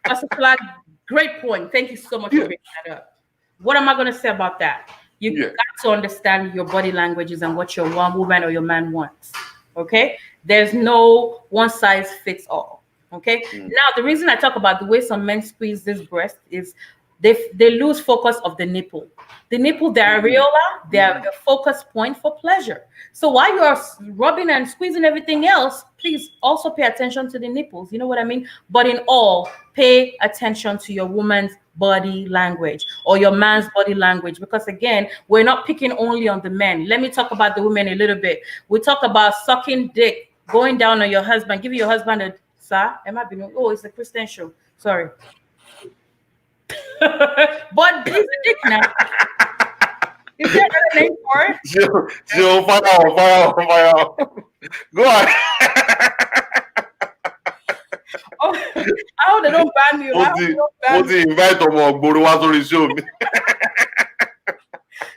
Pastor Flag, great point. Thank you so much for bringing that up. What am I going to say about that? You got to understand your body languages and what your woman or your man wants. Okay? There's no one size fits all. Okay? Now, the reason I talk about the way some men squeeze this breast is they lose focus of the nipple. The nipple, the areola, they're a focus point for pleasure. So while you're rubbing and squeezing everything else, please also pay attention to the nipples. You know what I mean? But in all, pay attention to your woman's body language or your man's body language, because again, we're not picking only on the men. Let me talk about the women a little bit. We talk about sucking dick, going down on your husband, giving your husband a it's a Christian show. Sorry. But this is dick now. Is there another name for it? Sheun, fire. Go on. I hope they don't ban me. What's the invite to show me?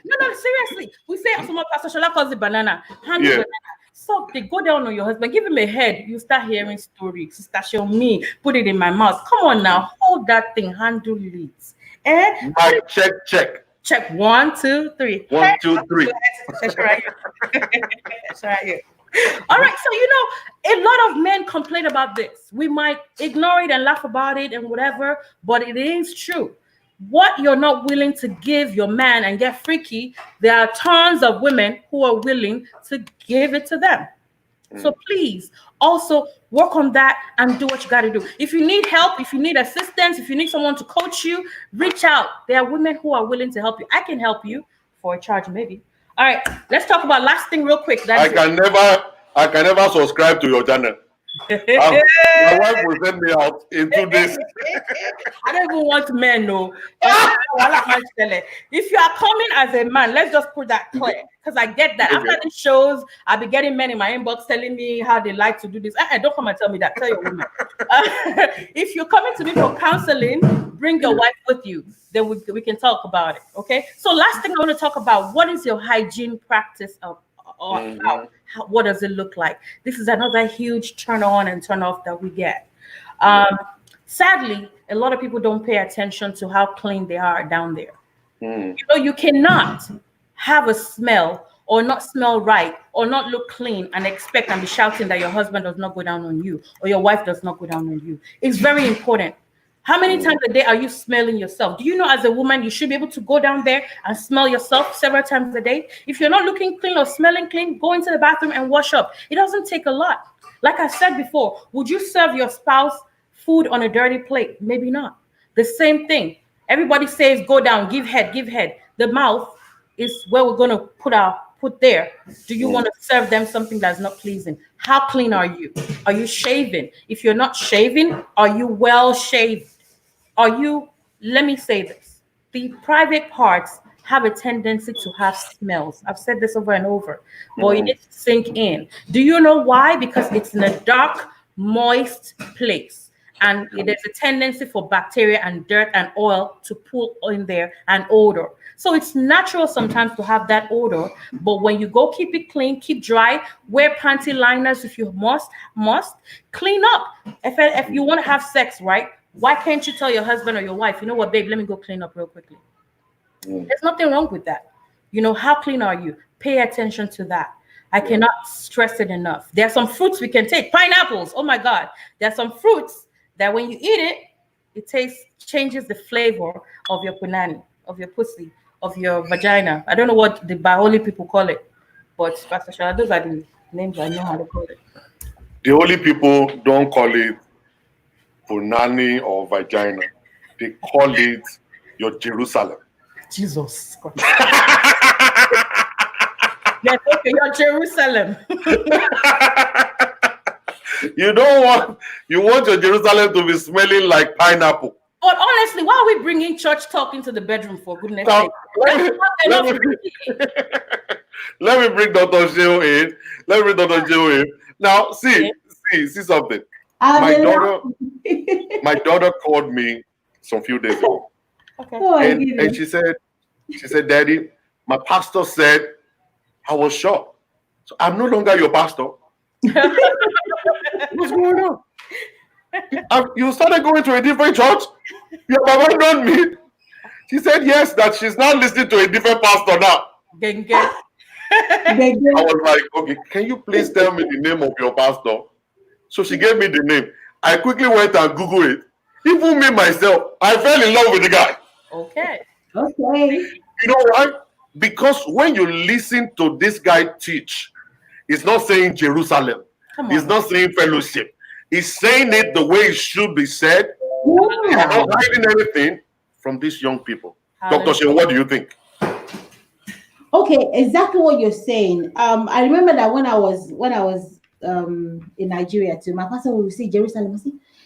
No, seriously. We say Pastor Shola calls the banana. Hand the banana. So they go down on your husband, give him a head. You start hearing stories. Sister Sheun, put it in my mouth. Come on now, hold that thing, handle it. Mic check. Check 1, 2, 3. 1, 2, 3. That's right. That's right. All right, so a lot of men complain about this. We might ignore it and laugh about it and whatever, but it is true. What you're not willing to give your man and get freaky, there are tons of women who are willing to give it to them. So please also work on that and do what you got to do. If you need help, if you need assistance, if you need someone to coach you, reach out. There are women who are willing to help you. I can help you for a charge, maybe. All right, let's talk about last thing real quick. I can never subscribe to your channel. My wife will send me out in 2 days. I don't even want men, no. If you are coming as a man, let's just put that clear, because I get that. After these shows, I'll be getting men in my inbox telling me how they like to do this. Don't come and tell me that. Tell your woman. If you're coming to me for counseling, bring your wife with you. Then we can talk about it. Okay. So last thing I want to talk about: what is your hygiene practice about? What does it look like? This is another huge turn on and turn off that we get. Sadly, a lot of people don't pay attention to how clean they are down there. You cannot have a smell or not smell right or not look clean and expect and be shouting that your husband does not go down on you or your wife does not go down on you. It's very important. How many times a day are you smelling yourself? Do you know as a woman, you should be able to go down there and smell yourself several times a day? If you're not looking clean or smelling clean, go into the bathroom and wash up. It doesn't take a lot. Like I said before, would you serve your spouse food on a dirty plate? Maybe not. The same thing. Everybody says, go down, give head, give head. The mouth is where we're going to put there. Do you want to serve them something that's not pleasing? How clean are you? Are you shaving? If you're not shaving, are you well shaved? Let me say this. The private parts have a tendency to have smells. I've said this over and over, but it needs to sink in. Do you know why? Because it's in a dark, moist place. And there's a tendency for bacteria and dirt and oil to pull in there and odor. So it's natural sometimes to have that odor, but when you go keep it clean, keep dry, wear panty liners if you must, clean up. If you want to have sex, right? Why can't you tell your husband or your wife, you know what, babe, let me go clean up real quickly. There's nothing wrong with that. How clean are you? Pay attention to that. I cannot stress it enough. There are some fruits we can take. Pineapples. Oh my God. There are some fruits that when you eat it changes the flavor of your punani, of your pussy, of your vagina. I don't know what the Baholi people call it, but Pastor Shola, those are the names I know how to call it. The holy people don't call it punani or vagina. They call it your Jerusalem. Jesus Christ. Yes, okay, your Jerusalem. You want your Jerusalem to be smelling like pineapple. But honestly, why are we bringing church talk into the bedroom for goodness Now, sake? let me let me bring Dr. Sheun in. Now, see something. My daughter called me some few days ago. Okay. And she said, Daddy, my pastor said I was shocked. So I'm no longer your pastor. What's going on? You started going to a different church? You have abandoned me? She said yes, that she's now listening to a different pastor now. I was like, okay, can you please tell me the name of your pastor? So she gave me the name. I quickly went and Googled it. Even me myself, I fell in love with the guy. Okay. You know why? Because when you listen to this guy teach, he's not saying Jerusalem. He's not saying fellowship. He's saying it the way it should be said. He's not hiding anything from these young people. Dr. Sheun, what do you think? Okay, exactly what you're saying. I remember that when I was in Nigeria too, my pastor would say Jerusalem.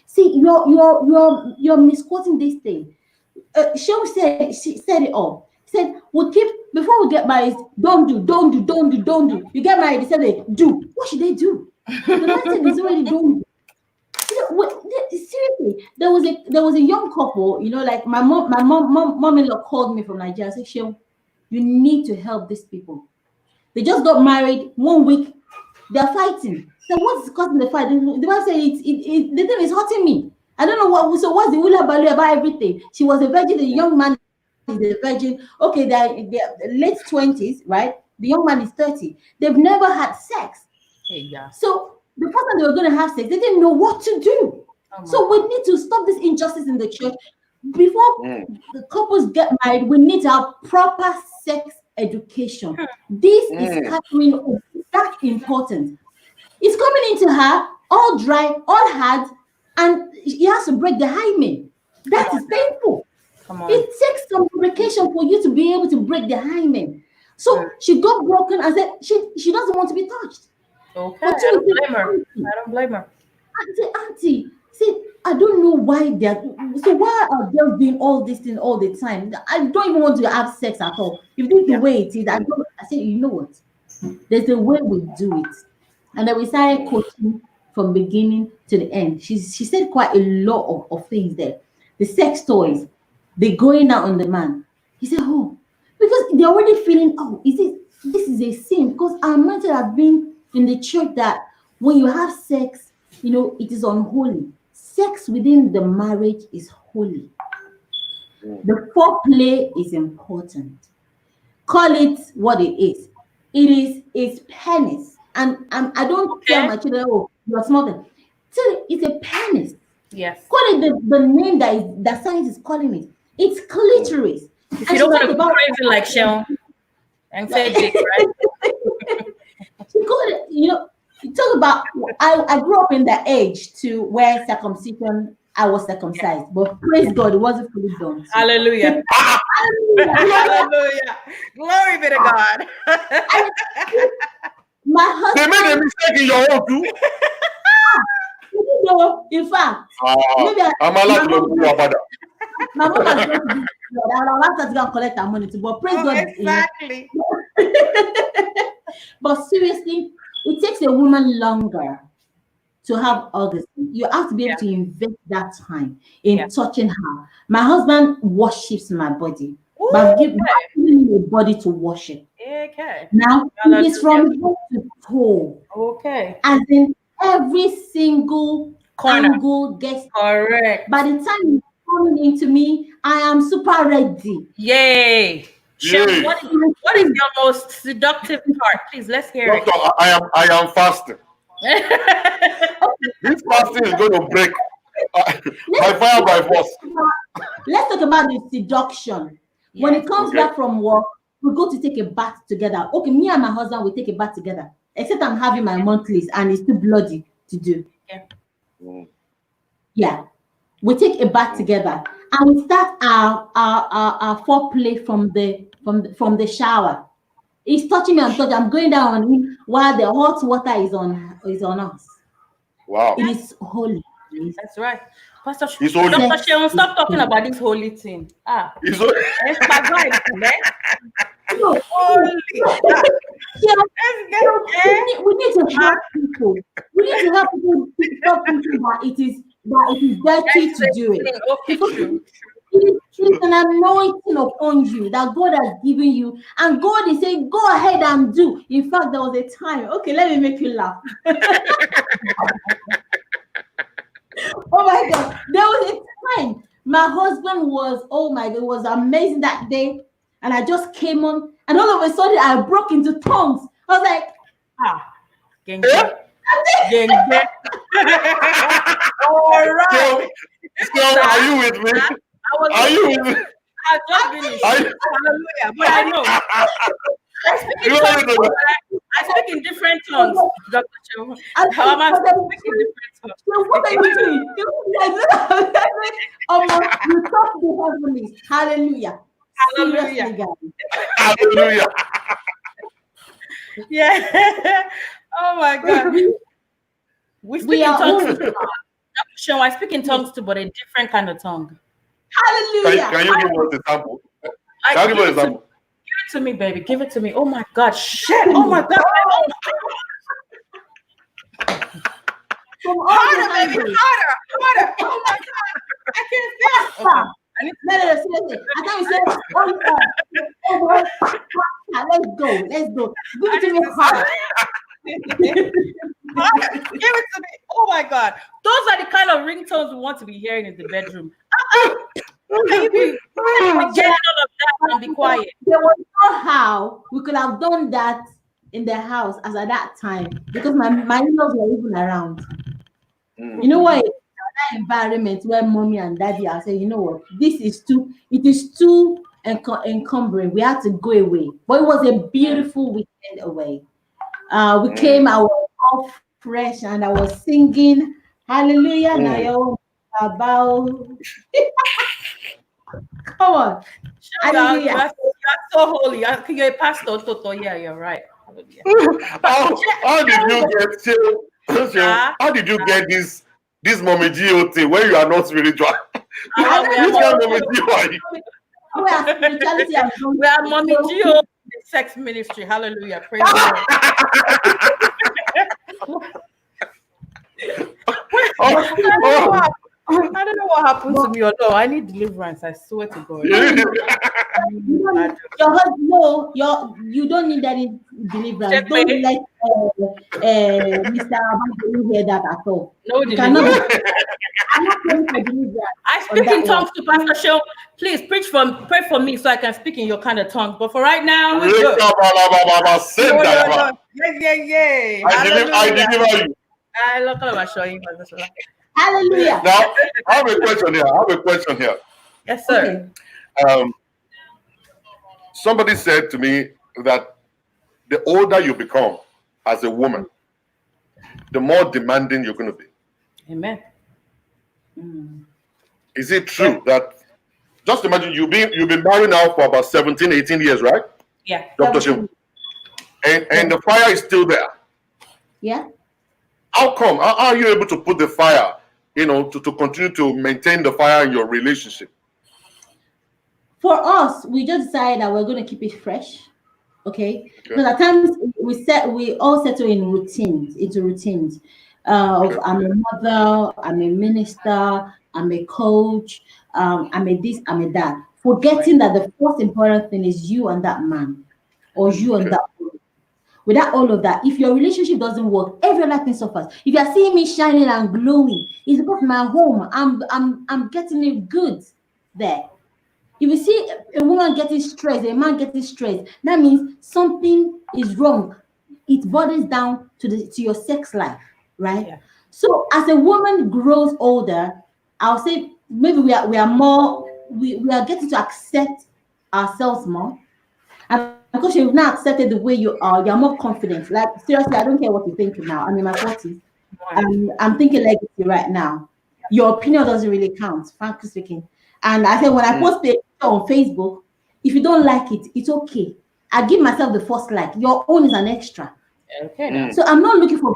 See, you're misquoting this thing. She said it all. Said we keep before we get married. Don't do. You get married. They said they do. What should they do? The person is already doing. Seriously, there was a young couple. You know, like my mom-in-law called me from Nigeria. Said, Sheun, you need to help these people. They just got married 1 week. They're fighting. So what's causing the fight? The wife said the thing is hurting me. I don't know what. So what's the hula baloo about everything? She was a virgin. The young man is a virgin. Okay, they're late 20s, right? The young man is 30. They've never had sex. So the person they were going to have sex, they didn't know what to do. So we need to stop this injustice in the church. Before the couples get married, we need to have proper sex education. This is coming. That's important. It's coming into her all dry, all hard, and he has to break the hymen. That is painful. It takes some lubrication for you to be able to break the hymen. So she got broken and said she doesn't want to be touched. Okay, I don't blame her. Auntie, see, I don't know why why are girls doing all this thing all the time? I don't even want to have sex at all. If this is the way it is, I say, you know what? There's a way we do it. And then we started coaching from beginning to the end. She said quite a lot of things there. The sex toys, the going out on the man. He said, oh, because they're already feeling, this is a sin. Because our mental have been in the church that when you have sex, you know, it is unholy. Sex within the marriage is holy. The foreplay is important. Call it what it is. It's penis. And I don't tell my children, oh, you're small. It's a penis. Yes. Call it the name that science is calling it. It's clitoris. If you don't want to go crazy like Sheun and say dick, right? She called it, you know, you talk about, I grew up in the age to where circumcision, I was circumcised, but praise God, it wasn't fully done. Hallelujah. Hallelujah. Glory be to God. My husband. They made a mistake in your own too. In fact, maybe I'm allowed to do about that. My mom has going to do I'll have to go and collect her money too, but praise God. Exactly. But seriously, it takes a woman longer to have orgasm. You have to be able to invest that time in touching her. My husband worships my body. Ooh, but I've given me a body to worship. Okay. Now it is from head to toe. Okay. As in every single corner angle gets correct. By the time you're coming into me, I am super ready. Yay. Sheun, what is your most seductive part? Please, let's hear Doctor, it. I am fasting. This fasting is going to break by fire by force. Let's talk about the seduction. Yes. When it comes back from work, we go to take a bath together. Okay, me and my husband will take a bath together. Except I'm having my monthlies and it's too bloody to do. Yeah. We take a bath together and we start our foreplay from the shower. He's touching me on touch. I'm going down on him while the hot water is on us. Wow. It is holy. That's right. Pastor It's holy. Dr. Sex Sheun, is stop talking holy. about this holy thing. It's holy. Let's start going, man. No, Holy. yeah, Let's get we need to help people. We need to help people stop thinking that it is dirty to do it. Okay, Because true. it is an anointing upon you that God has given you, and God is saying, "Go ahead and do." In fact, there was a time. Okay, let me make you laugh. Oh my God, there was a time my husband was, oh my God, it was amazing that day, and I just came on, and all of a sudden I broke into tongues. I was like, Gang, gang. Gang, gang. All right. Still, are you with me? Are you with me? I just finished. Hallelujah. But I know. I speak in different tongues. Dr. Sheun. How am I speaking in different tongues? so what are you doing? You talk to the heavenlies. Hallelujah. Hallelujah. Seriously, guys. Hallelujah. Yeah. Oh my God. We speak in are tongues. all- Dr. Sheun, I speak in tongues too, but a different kind of tongue. Hallelujah. Can you give us an example? I Can you give us give an it to- example? Give it to me, baby. Give it to me. Oh my God. Shit. Oh my God. From all Harder, the baby. angles. Harder. Oh my God. I can't feel it. Okay. I need No, seriously. I thought you said, let's go. Give it to me hard. Give it to me. Oh my God. Those are the kind of ringtones we want to be hearing in the bedroom. Can you be getting all of that and be quiet? There was no how we could have done that in the house as at that time because my in-laws were even around. You know what? That environment where mommy and daddy are saying, you know what, it is too encumbering. We had to go away. But it was a beautiful weekend away. We came, I was all fresh and I was singing hallelujah. Now you're about come on. You are Hallelujah. so holy. You're a pastor, Toto. Yeah, you're right. How did you get how did you get this mommy GOT where you are not spiritual? Which kind of mommy G are you? We are spirituality and We are mommy Gio, the sex ministry. Hallelujah. Praise the Lord. I don't know what happened to me, although I need deliverance. I swear to God. You don't need any deliverance. Check Don't me. let Mr. Obajolu hear that at all. No You cannot. deliverance. I'm not praying for deliverance. I speak in tongues to Pastor Sheun. Please pray for me so I can speak in your kind of tongue. But for right now, we're good. Yeah. I deliver you. I look at my showing. Hallelujah. Now, I have a question here. Yes, sir. Okay. Somebody said to me that the older you become as a woman, the more demanding you're going to be. Amen. Is it true that, just imagine you've been married now for about 17, 18 years, right? Yeah. Dr. Sheun. And the fire is still there. Yeah. How come? How are you able to put the fire, to continue to maintain the fire in your relationship? For us, we just decided that we're going to keep it fresh. Okay. Because at times we all settle into routines. I'm a mother, I'm a minister, I'm a coach, I'm a this, I'm a that. Forgetting that the first important thing is you and that man, or you and that woman. Without all of that, if your relationship doesn't work, every other thing suffers. If you're seeing me shining and glowing, it's because my home, I'm getting it good there. If you see a woman getting stressed, a man getting stressed, that means something is wrong. It borders down to your sex life, right? Yeah. So as a woman grows older, I'll say maybe we are getting to accept ourselves more. And because you've now accepted the way you are, you're more confident. Like seriously, I don't care what you think now. I'm in my 40s. I'm thinking legacy right now. Your opinion doesn't really count, frankly speaking. And I said when I post it on Facebook, if you don't like it, it's okay. I give myself the first like. Your own is an extra. Okay. So I'm not looking for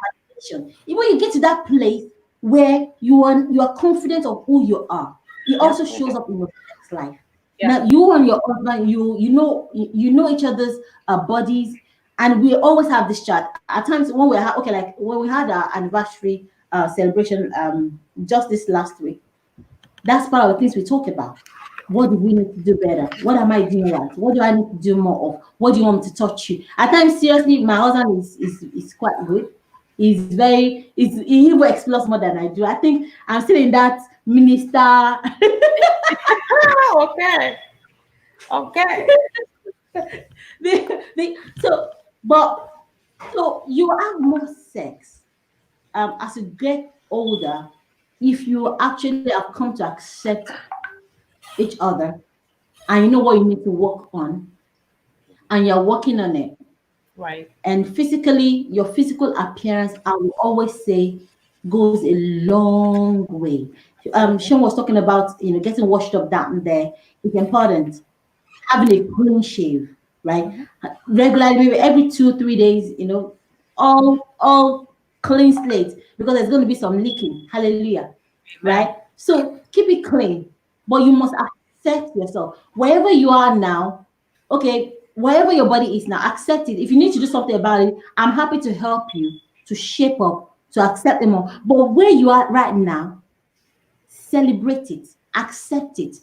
Even you get to that place where you are confident of who you are, it also shows up in your sex life. Yeah. Now you and your husband, you know each other's bodies, and we always have this chat. At times when okay, like when we had our anniversary celebration just this last week, that's part of the things we talk about. What do we need to do better? What am I doing right? What do I need to do more of? What do you want me to touch you? At times, seriously, my husband is quite good. He even explores more than I do. I think I'm still in that minister. Okay. Okay. So, but so you have more sex as you get older if you actually have come to accept each other and you know what you need to work on and you're working on it. Right. And physically, your physical appearance, I will always say, goes a long way. Sean was talking about getting washed up down there. It's important. Having a clean shave, right? Regularly, maybe every 2 3 days, all clean slate because there's going to be some leaking. Hallelujah, Amen. right? So keep it clean, but you must accept yourself wherever you are now. Okay, wherever your body is now, accept it. If you need to do something about it, I'm happy to help you to shape up to accept them more. But where you are right now, celebrate it, accept it,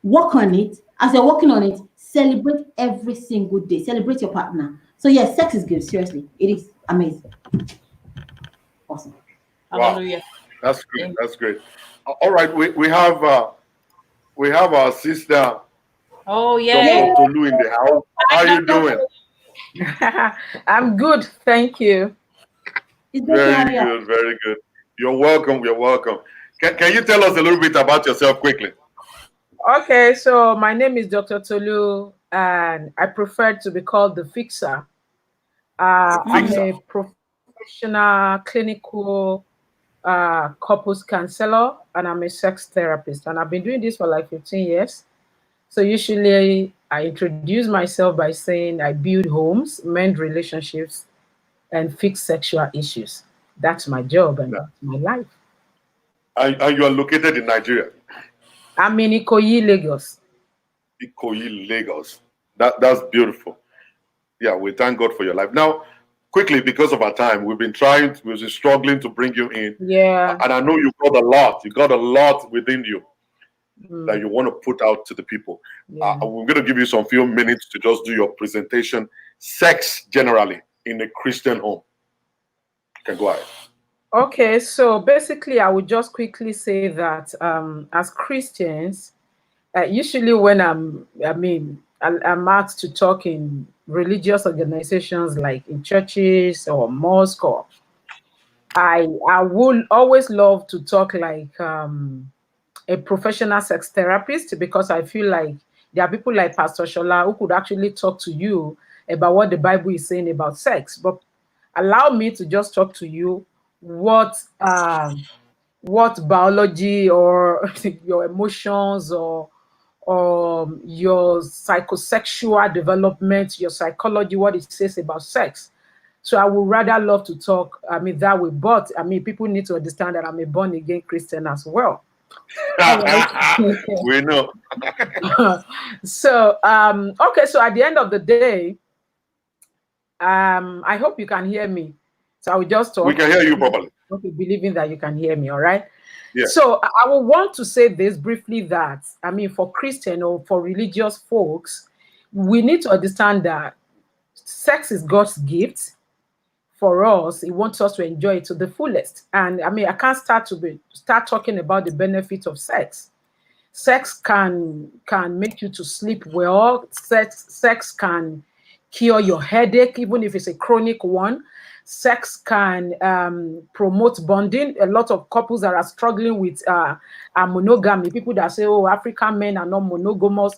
work on it. As you're working on it, celebrate every single day. Celebrate your partner. So yes, sex is good. Seriously, it is amazing. Awesome. Wow, Hallelujah. that's great. Amen. That's great. All right, we have our sister Oh, Yeah. yay. Dr. Tolu in the house. How Hi, you doing? I'm good, thank you. It's good to have Very you. good, very good. You're welcome. You're welcome. Can you tell us a little bit about yourself quickly? Okay, so my name is Dr. Tolu, and I prefer to be called the fixer. I'm Fixer. a professional clinical couples counselor, and I'm a sex therapist, and I've been doing this for like 15 years. So usually I introduce myself by saying I build homes, mend relationships, and fix sexual issues. That's my job and Yeah. that's my life. And you are located in Nigeria, I'm in Ikoyi, Lagos. Ikoyi, Lagos. That's beautiful. Yeah, we thank God for your life. Now, quickly, because of our time, we've been struggling to bring you in. Yeah. And I know you've got a lot. You got a lot within you that Mm, you want to put out to the people. yeah. We're going to give you some few minutes to just do your presentation. Sex generally in a Christian home. You can go ahead. Okay, so basically, I would just quickly say that as Christians, usually when I'm asked to talk in religious organizations like in churches or mosque, or I would always love to talk like a professional sex therapist, because I feel like there are people like Pastor Shola who could actually talk to you about what the Bible is saying about sex. But allow me to just talk to you what biology or your emotions or your psychosexual development, your psychology, what it says about sex. So I would rather love to talk, that way. But people need to understand that I'm a born again Christian as well. All right. We know. So okay, so at the end of the day, I hope you can hear me. So I will just talk. We can hear you properly. Okay, believing that you can hear me. All right. Yeah. So I will want to say this briefly, that for Christian or for religious folks, we need to understand that sex is God's gift for us. He wants us to enjoy it to the fullest. And I can't start talking about the benefits of sex. Sex can make you to sleep well. Sex can cure your headache, even if it's a chronic one. Sex can promote bonding. A lot of couples that are struggling with monogamy, people that say, oh, African men are not monogamous,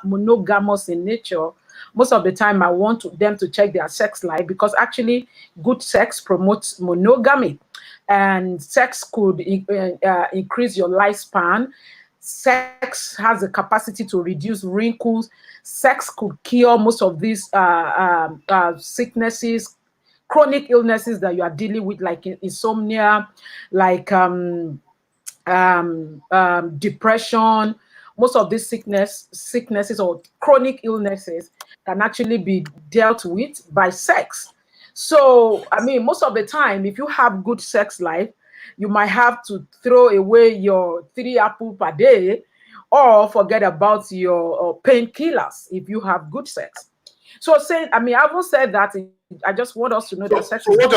monogamous in nature. Most of the time, I want them to check their sex life, because actually good sex promotes monogamy, and sex could increase your lifespan. Sex has the capacity to reduce wrinkles. Sex could cure most of these sicknesses, chronic illnesses that you are dealing with, like insomnia, like depression. Most of these sicknesses or chronic illnesses can actually be dealt with by sex. So, I mean, most of the time, if you have good sex life, you might have to throw away your 3 apples per day or forget about your painkillers if you have good sex. So, saying, I mean, I haven't said that. I just want us to know that sex. So what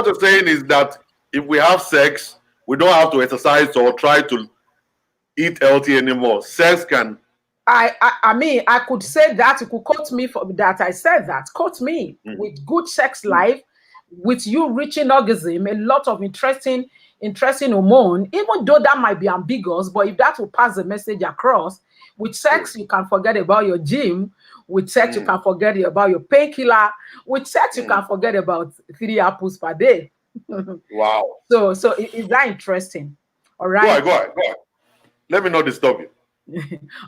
you're saying is that if we have sex, we don't have to exercise or try to eat healthy anymore. Sex can. I mean, I could say that. You could quote me for that. I said that. Quote me with good sex life, with you reaching orgasm, a lot of interesting hormone, even though that might be ambiguous, but if that will pass the message across, with sex, you can forget about your gym. With sex, you can forget about your painkiller. With sex, you can forget about 3 apples per day. Wow. So is that interesting? All right. Go ahead. Let me not disturb you.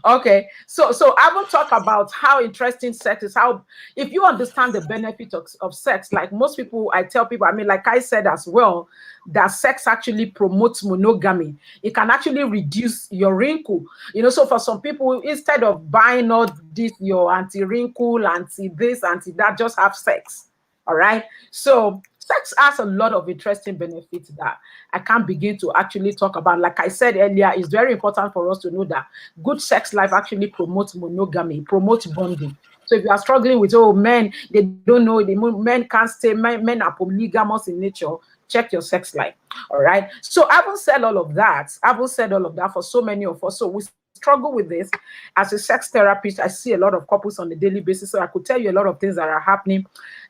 Okay, so I will talk about how interesting sex is. How, if you understand the benefit of sex, like most people, I tell people, I mean, like I said as well, that sex actually promotes monogamy. It can actually reduce your wrinkle. You know, so for some people, instead of buying all this, your anti-wrinkle, anti-this, anti-that, just have sex. All right. So sex has a lot of interesting benefits that I can't begin to actually talk about. Like I said earlier, it's very important for us to know that good sex life actually promotes monogamy, promotes bonding. So if you are struggling with, oh, men, they don't know, men can't stay, men are polygamous in nature, check your sex life. All right. So I haven't said all of that. I haven't said all of that for so many of us. So we struggle with this. As a sex therapist, I see a lot of couples on a daily basis, so I could tell you a lot of things that are happening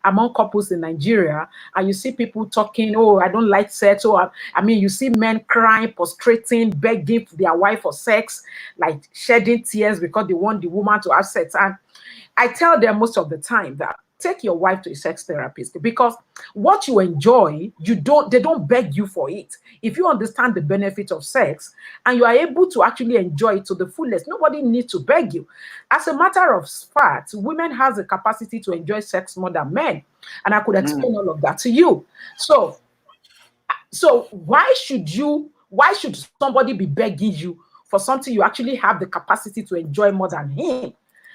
among couples in Nigeria. And you see people talking, oh, I don't like sex. Oh, I mean, you see men crying, prostrating, begging their wife for sex, like shedding tears because they want the woman to have sex. And I tell them most of the time that take your wife to a sex therapist, because what you enjoy, they don't beg you for it. If you understand the benefit of sex and you are able to actually enjoy it to the fullest, nobody needs to beg you. As a matter of fact, women has the capacity to enjoy sex more than men, and I could explain all of that to you. So why should somebody be begging you for something you actually have the capacity to enjoy more than him?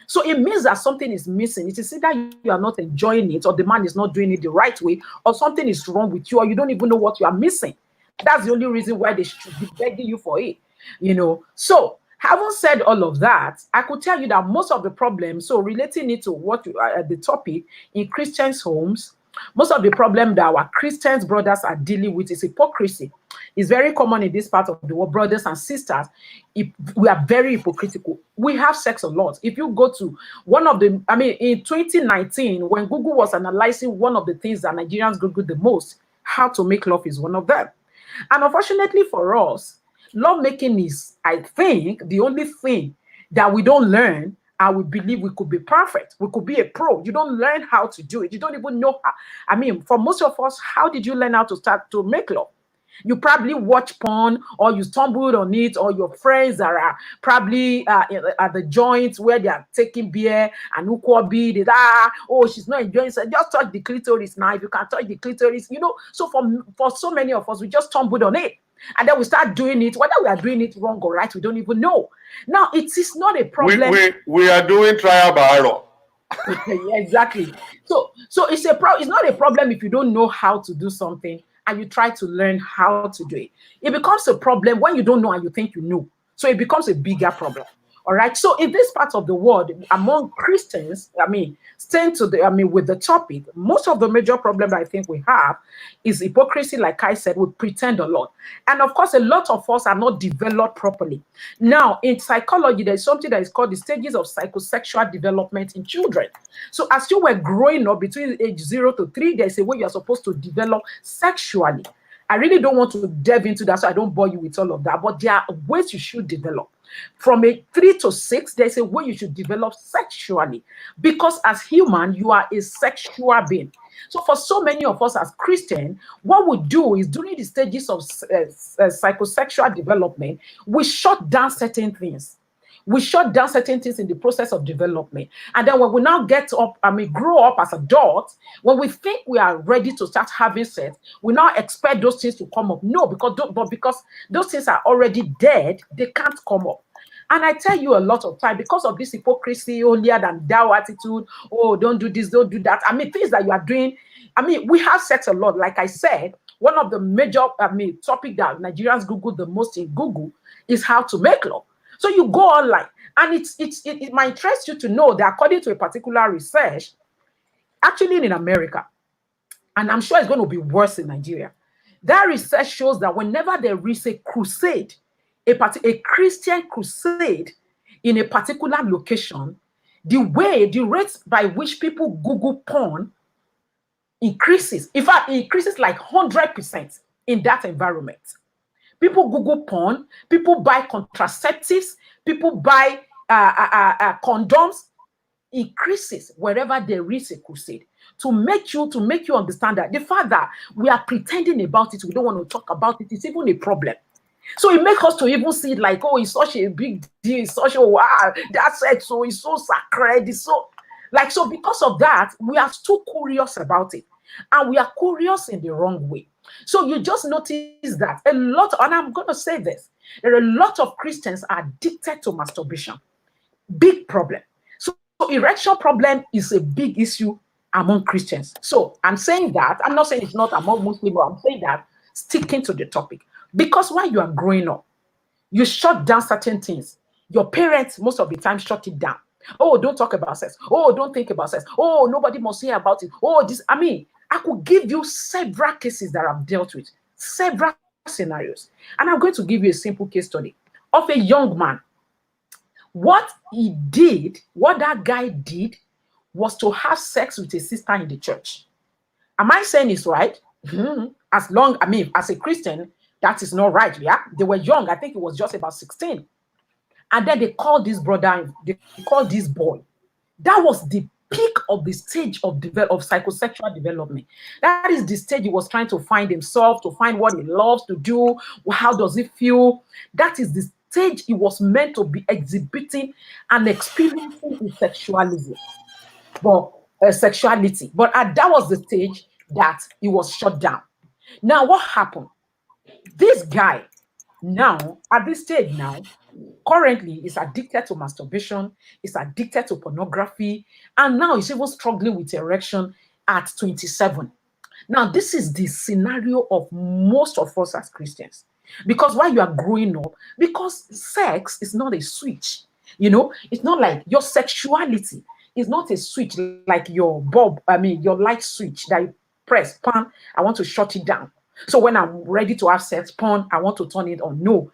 So it means that something is missing. It is either you are not enjoying it, or the man is not doing it the right way, or something is wrong with you, or you don't even know what you are missing. That's the only reason why they should be begging you for it, you know. So having said all of that, I could tell you that most of the problems, so relating it to what you are at the topic, in Christians' homes, most of the problem that our Christians brothers are dealing with is hypocrisy. It's very common in this part of the world, brothers and sisters. We are very hypocritical. We have sex a lot. If you go to one of the, I mean, in 2019, when Google was analyzing one of the things that Nigerians Google the most, how to make love is one of them. And unfortunately for us, love making is, I think, the only thing that we don't learn. And we believe we could be perfect. We could be a pro. You don't learn how to do it. You don't even know how. I mean, for most of us, how did you learn how to start to make love? You probably watch porn, or you stumbled on it, or your friends are probably at the joints where they are taking beer and ukwobi. Oh, she's not enjoying it. Just touch the clitoris now. If you can touch the clitoris, you know. So for so many of us, we just stumbled on it. And then we start doing it, whether we are doing it wrong or right, we don't even know. Now, it is not a problem. We are doing trial by error. Yeah, exactly. So it's not a problem if you don't know how to do something and you try to learn how to do it. It becomes a problem when you don't know and you think you know. So it becomes a bigger problem. All right. So in this part of the world, among Christians, I mean, with the topic, most of the major problem I think we have is hypocrisy. Like I said, we pretend a lot. And of course, a lot of us are not developed properly. Now, in psychology, there's something that is called the stages of psychosexual development in children. So as you were growing up between age 0 to 3, there's a way you're supposed to develop sexually. I really don't want to delve into that, so I don't bore you with all of that. But there are ways you should develop. From a 3 to 6, there's a way you should develop sexually, because as human, you are a sexual being. So for so many of us as Christians, what we do is during the stages of psychosexual development, we shut down certain things. We shut down certain things in the process of development. And then when we now get up, grow up as adults, when we think we are ready to start having sex, we now expect those things to come up. No, because those things are already dead, they can't come up. And I tell you a lot of time, because of this hypocrisy, holier than thou attitude, oh, don't do this, don't do that. Things that you are doing. We have sex a lot. Like I said, one of the major topic that Nigerians Google the most in Google is how to make love. So you go online, and it might interest you to know that according to a particular research, actually in America, and I'm sure it's going to be worse in Nigeria, that research shows that whenever there is a crusade, a Christian crusade in a particular location, the rate by which people Google porn increases. In fact, it increases like 100% in that environment. People Google porn, people buy contraceptives, people buy condoms. Increases wherever there is a crusade to make you understand that the fact that we are pretending about it, we don't want to talk about it, it's even a problem. So it makes us to even see it like, oh, it's such a big deal, it's such a wow, that's it. So it's so sacred, it's so like, so because of that, we are too curious about it, and we are curious in the wrong way. So you just notice that a lot, and I'm going to say this, there are a lot of Christians are addicted to masturbation. Big problem. So erection problem is a big issue among Christians. So I'm saying that, I'm not saying it's not among Muslims, but I'm saying that sticking to the topic. Because while you are growing up, you shut down certain things. Your parents, most of the time, shut it down. Oh, don't talk about sex. Oh, don't think about sex. Oh, nobody must hear about it. Oh, this, I could give you several cases that I've dealt with, several scenarios. And I'm going to give you a simple case study of a young man. What that guy did was to have sex with a sister in the church. Am I saying it's right? As a Christian, that is not right. Yeah, they were young. I think it was just about 16. And then they called this brother, they called this boy. That was the peak of the stage of psychosexual development. That is the stage he was trying to find himself, to find what he loves to do. How does he feel? That is the stage he was meant to be exhibiting and experiencing his sexuality. But that was the stage that he was shut down. Now, what happened? This guy now, at this stage now, currently is addicted to masturbation, is addicted to pornography, and now he's even struggling with erection at 27. Now, this is the scenario of most of us as Christians. Because while you are growing up, because sex is not a switch, it's not like your sexuality is not a switch like your your light switch that you press, pan, I want to shut it down. So when I'm ready to have sex, pan, I want to turn it on. No,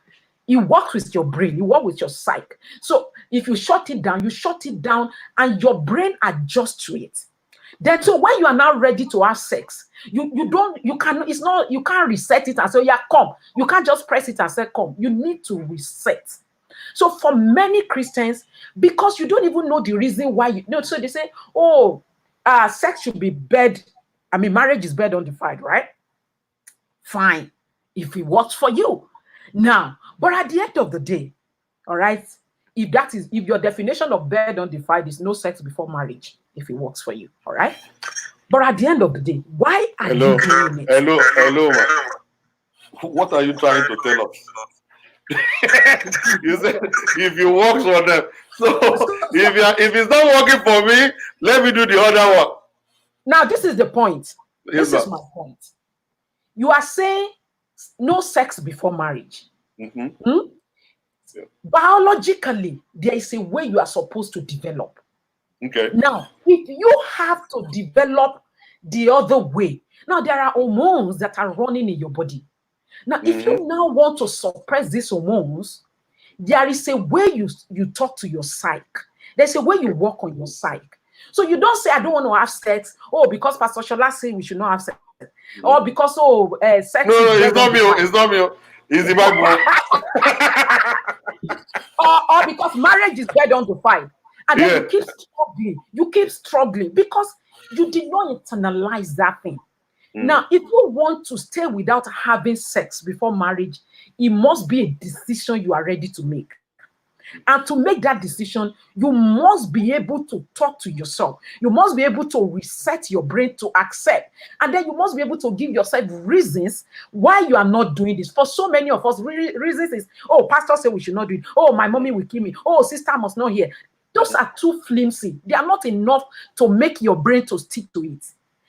it works with your brain, you work with your psyche. So if you shut it down and your brain adjusts to it. Then so when you are now ready to have sex, you can't reset it and say, yeah, come. You can't just press it and say, come. You need to reset. So for many Christians, because you don't even know the reason why so they say, oh, sex should be marriage is bed undefiled, right? Fine, if it works for you. Now, but at the end of the day, all right, if your definition of bed undefiled is no sex before marriage, if it works for you, all right. But at the end of the day, why are you doing it? Hello, man. What are you trying to tell us? You said if it works for them. So if it's not working for me, let me do the other one. Now, this is the point. This is my point. You are saying no sex before marriage. Mm-hmm. Yeah. Biologically, there is a way you are supposed to develop. Okay. Now, if you have to develop the other way, now there are hormones that are running in your body. Now, if you now want to suppress these hormones, there is a way you talk to your psyche. There's a way you work on your psyche. So you don't say, I don't want to have sex. Oh, because Pastor Shola said we should not have sex. Or because, sex No, it's not me. It's not me. It's the Bible. or because marriage is bed undefiled. And then you keep struggling because you did not internalize that thing. Now, if you want to stay without having sex before marriage, it must be a decision you are ready to make. And to make that decision, you must be able to talk to yourself. You must be able to reset your brain to accept. And then you must be able to give yourself reasons why you are not doing this. For so many of us, reasons is, oh, pastor said we should not do it. Oh, my mommy will kill me. Oh, sister must not hear. Those are too flimsy. They are not enough to make your brain to stick to it.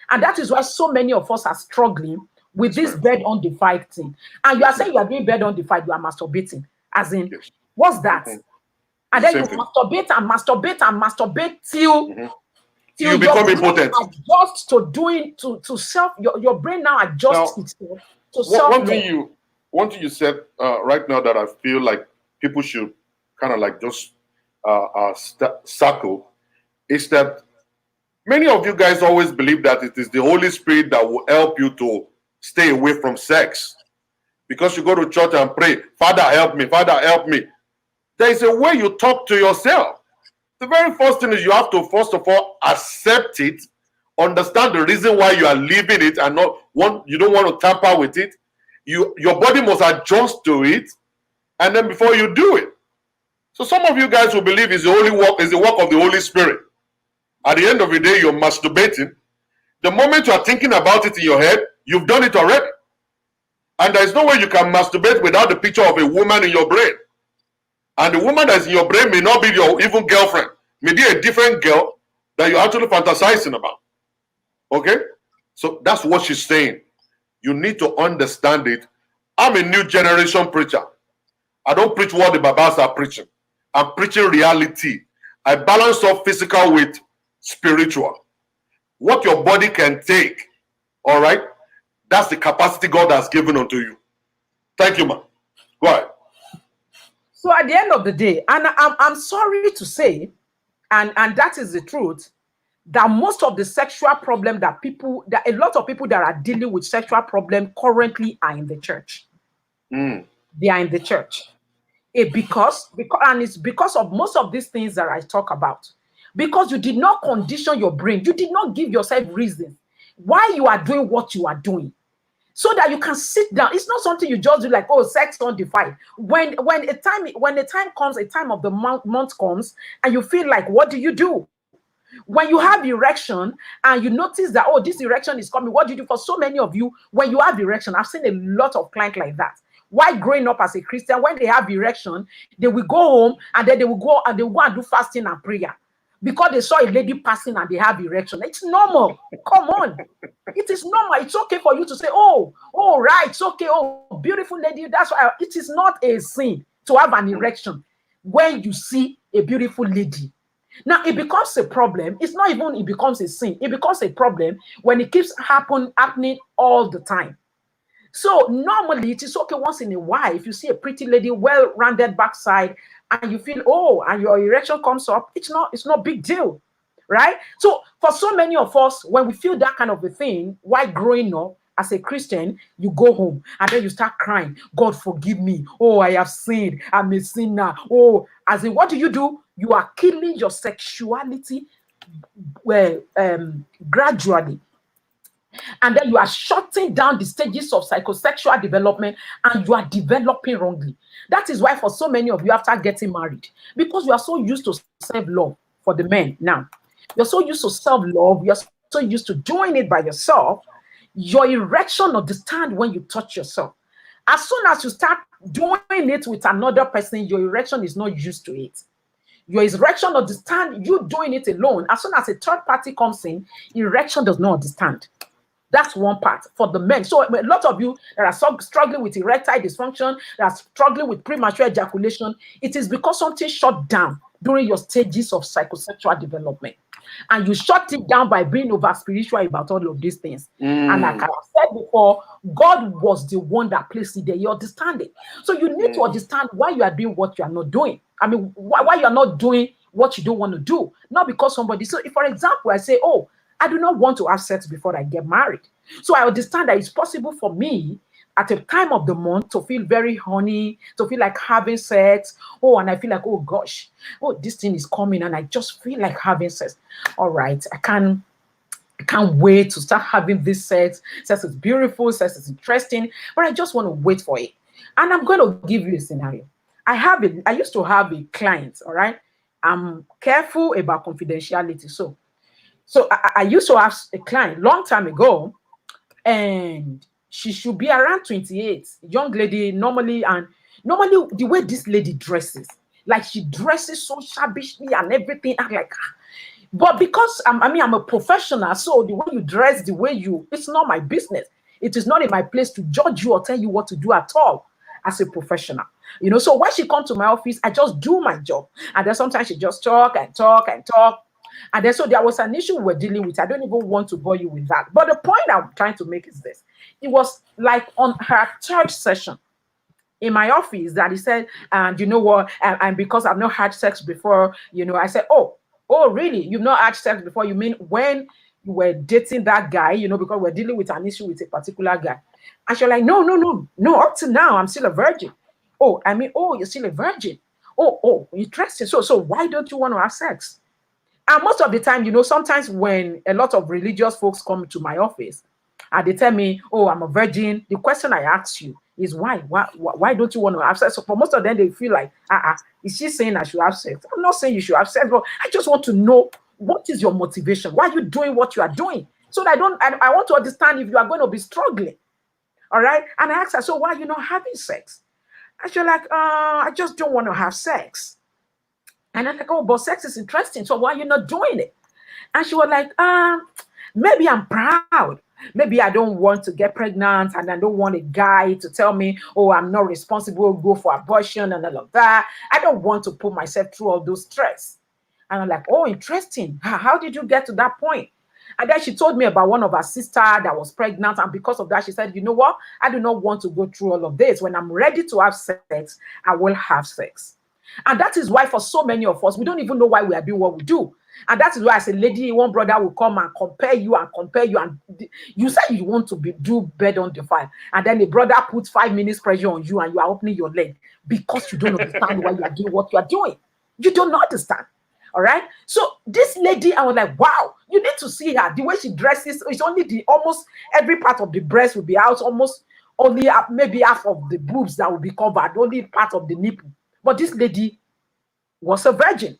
And that is why so many of us are struggling with this bed undefiled thing. And you are saying you are doing bed undefiled, you are masturbating. As in, what's that? And then you masturbate and masturbate and masturbate till you become impotent. Adjust to doing to self. Your brain now adjusts itself to self. One thing you said right now that I feel like people should kind of like just circle is that many of you guys always believe that it is the Holy Spirit that will help you to stay away from sex, because you go to church and pray, Father help me, Father help me. There is a way you talk to yourself. The very first thing is you have to first of all accept it, understand the reason why you are leaving it, and you don't want to tamper with it. Your body must adjust to it, and then before you do it. So some of you guys will believe is the work of the Holy Spirit. At the end of the day, you're masturbating. The moment you are thinking about it in your head, you've done it already. And there is no way you can masturbate without the picture of a woman in your brain. And the woman that's in your brain may not be your even girlfriend. Maybe a different girl that you're actually fantasizing about. Okay? So that's what she's saying. You need to understand it. I'm a new generation preacher. I don't preach what the Babas are preaching. I'm preaching reality. I balance off physical with spiritual. What your body can take, all right? That's the capacity God has given unto you. Thank you, man. Go ahead. So at the end of the day, and I'm sorry to say, and that is the truth, that most of the sexual problem that a lot of people that are dealing with sexual problem currently are in the church. They are in the church. Because it's because of most of these things that I talk about. Because you did not condition your brain. You did not give yourself reasons why you are doing what you are doing, so that you can sit down. It's not something you just do like, oh, sex undefiled. When a time comes, a time of the month comes, and you feel like, what do you do? When you have erection and you notice that, oh, this erection is coming, what do you do? For so many of you, when you have erection, I've seen a lot of clients like that. Why growing up as a Christian, when they have erection, they will go home and then they will go and do fasting and prayer. Because they saw a lady passing and they have erection. It's normal. Come on. It is normal. It's okay for you to say, oh, right, it's okay. Oh, beautiful lady. That's why it is not a sin to have an erection when you see a beautiful lady. Now, it becomes a problem. It's not even it becomes a sin. It becomes a problem when it keeps happening all the time. So normally it is okay once in a while if you see a pretty lady, well-rounded backside, and you feel, oh, and your erection comes up, it's not big deal, right? So for so many of us, when we feel that kind of a thing, while growing up as a Christian, you go home and then you start crying, God forgive me. Oh, I have sinned. I'm a sinner. Oh, as in, what do? You are killing your sexuality gradually. And then you are shutting down the stages of psychosexual development, and you are developing wrongly. That is why for so many of you after getting married, because you are so used to self-love for the men now. You're so used to self-love. You're so used to doing it by yourself. Your erection understand when you touch yourself. As soon as you start doing it with another person, your erection is not used to it. Your erection understand you doing it alone. As soon as a third party comes in, erection does not understand. That's one part for the men. So a lot of you that are struggling with erectile dysfunction, that are struggling with premature ejaculation, it is because something shut down during your stages of psychosexual development. And you shut it down by being over spiritual about all of these things. And like I said before, God was the one that placed it there. You understand it. So you need to understand why you are doing what you are not doing. I mean, why you are not doing what you don't want to do. Not because somebody. So if, for example, I say, oh, I do not want to have sex before I get married. So I understand that it's possible for me at a time of the month to feel very horny, to feel like having sex. Oh, and I feel like, oh gosh, oh, this thing is coming and I just feel like having sex. All right, I can't wait to start having this sex. Sex is beautiful, sex is interesting, but I just want to wait for it. And I'm going to give you a scenario. I used to have a client, all right? I'm careful about confidentiality. So I used to have a client long time ago, and she should be around 28, young lady, normally the way this lady dresses, like she dresses so shabbishly and everything. I'm like, "Ah." But because I'm a professional, so the way you dress, the way it's not my business. It is not in my place to judge you or tell you what to do at all as a professional. So when she comes to my office, I just do my job. And then sometimes she just talk and talk and talk. And then so there was an issue we were dealing with. I don't even want to bore you with that. But the point I'm trying to make is this. It was like on her third session in my office that he said, and you know what, and because I've not had sex before, I said, oh, really? You've not had sex before? You mean when you were dating that guy, because we're dealing with an issue with a particular guy? And she was like, no, up to now, I'm still a virgin. Oh, you're still a virgin. Oh, interesting. So why don't you want to have sex? And most of the time, sometimes when a lot of religious folks come to my office and they tell me, oh, I'm a virgin, the question I ask you is why? Why don't you want to have sex? So for most of them, they feel like, is she saying I should have sex? I'm not saying you should have sex, but I just want to know, what is your motivation? Why are you doing what you are doing? So that I want to understand if you are going to be struggling. All right. And I asked her, so why are you not having sex? And she's like, I just don't want to have sex. And I'm like, oh, but sex is interesting. So why are you not doing it? And she was like, maybe I'm proud. Maybe I don't want to get pregnant and I don't want a guy to tell me, oh, I'm not responsible, go for abortion and all of that. I don't want to put myself through all those stress. And I'm like, oh, interesting. How did you get to that point? And then she told me about one of her sisters that was pregnant. And because of that, she said, you know what? I do not want to go through all of this. When I'm ready to have sex, I will have sex. And that is why for so many of us, we don't even know why we are doing what we do. And that is why as a lady, one brother will come and compare you. And you say you want to do bed on the file. And then the brother puts 5 minutes pressure on you and you are opening your leg because you don't understand why you are doing what you are doing. You don't understand. All right. So this lady, I was like, wow, you need to see her. The way she dresses, it's only almost every part of the breast will be out, almost only maybe half of the boobs that will be covered, only part of the nipple. But this lady was a virgin.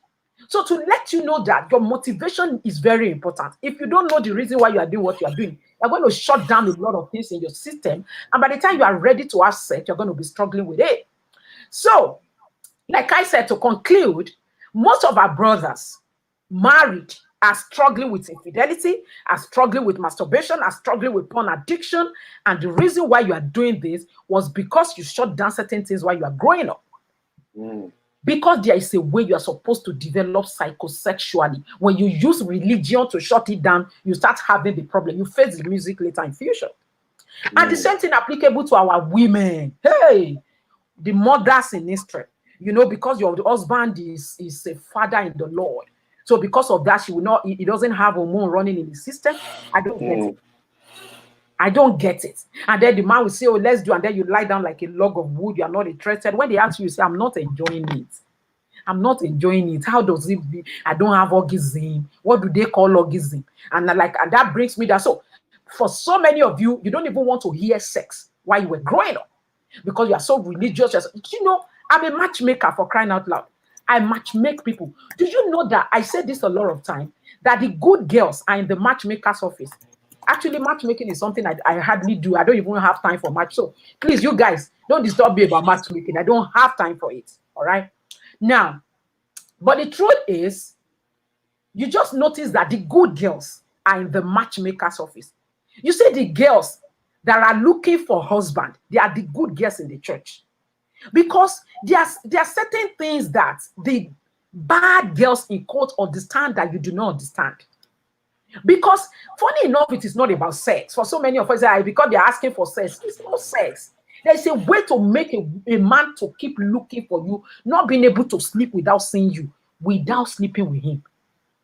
So to let you know that your motivation is very important. If you don't know the reason why you are doing what you are doing, you're going to shut down a lot of things in your system. And by the time you are ready to have sex, you're going to be struggling with it. So, like I said, to conclude, most of our brothers married are struggling with infidelity, are struggling with masturbation, are struggling with porn addiction. And the reason why you are doing this was because you shut down certain things while you are growing up. Because there is a way you are supposed to develop psychosexually. When you use religion to shut it down, you start having the problem. You face the music later in future. And the same thing applicable to our women. Hey, the mothers in Israel. Because your husband is a father in the Lord. So because of that, he doesn't have hormone running in his system. I don't get it. I don't get it. And then the man will say, oh, let's do. And then you lie down like a log of wood. You are not interested. When they ask you, you say, I'm not enjoying it. I'm not enjoying it. How does it be? I don't have orgasm. What do they call orgasm? And that brings me down. So for so many of you, you don't even want to hear sex while you were growing up because you are so religious. I'm a matchmaker, for crying out loud. I matchmake people. Do you know that I say this a lot of time, that the good girls are in the matchmaker's office? Actually, matchmaking is something I hardly do. I don't even have time for match. So please, you guys, don't disturb me about matchmaking. I don't have time for it. All right. Now, but the truth is, you just notice that the good girls are in the matchmaker's office. You see the girls that are looking for husband, they are the good girls in the church. Because there are certain things that the bad girls in quote understand that you do not understand. Because funny enough, it is not about sex. For so many of us, because they're asking for sex, it's not sex. There's a way to make a man to keep looking for you, not being able to sleep without seeing you, without sleeping with him.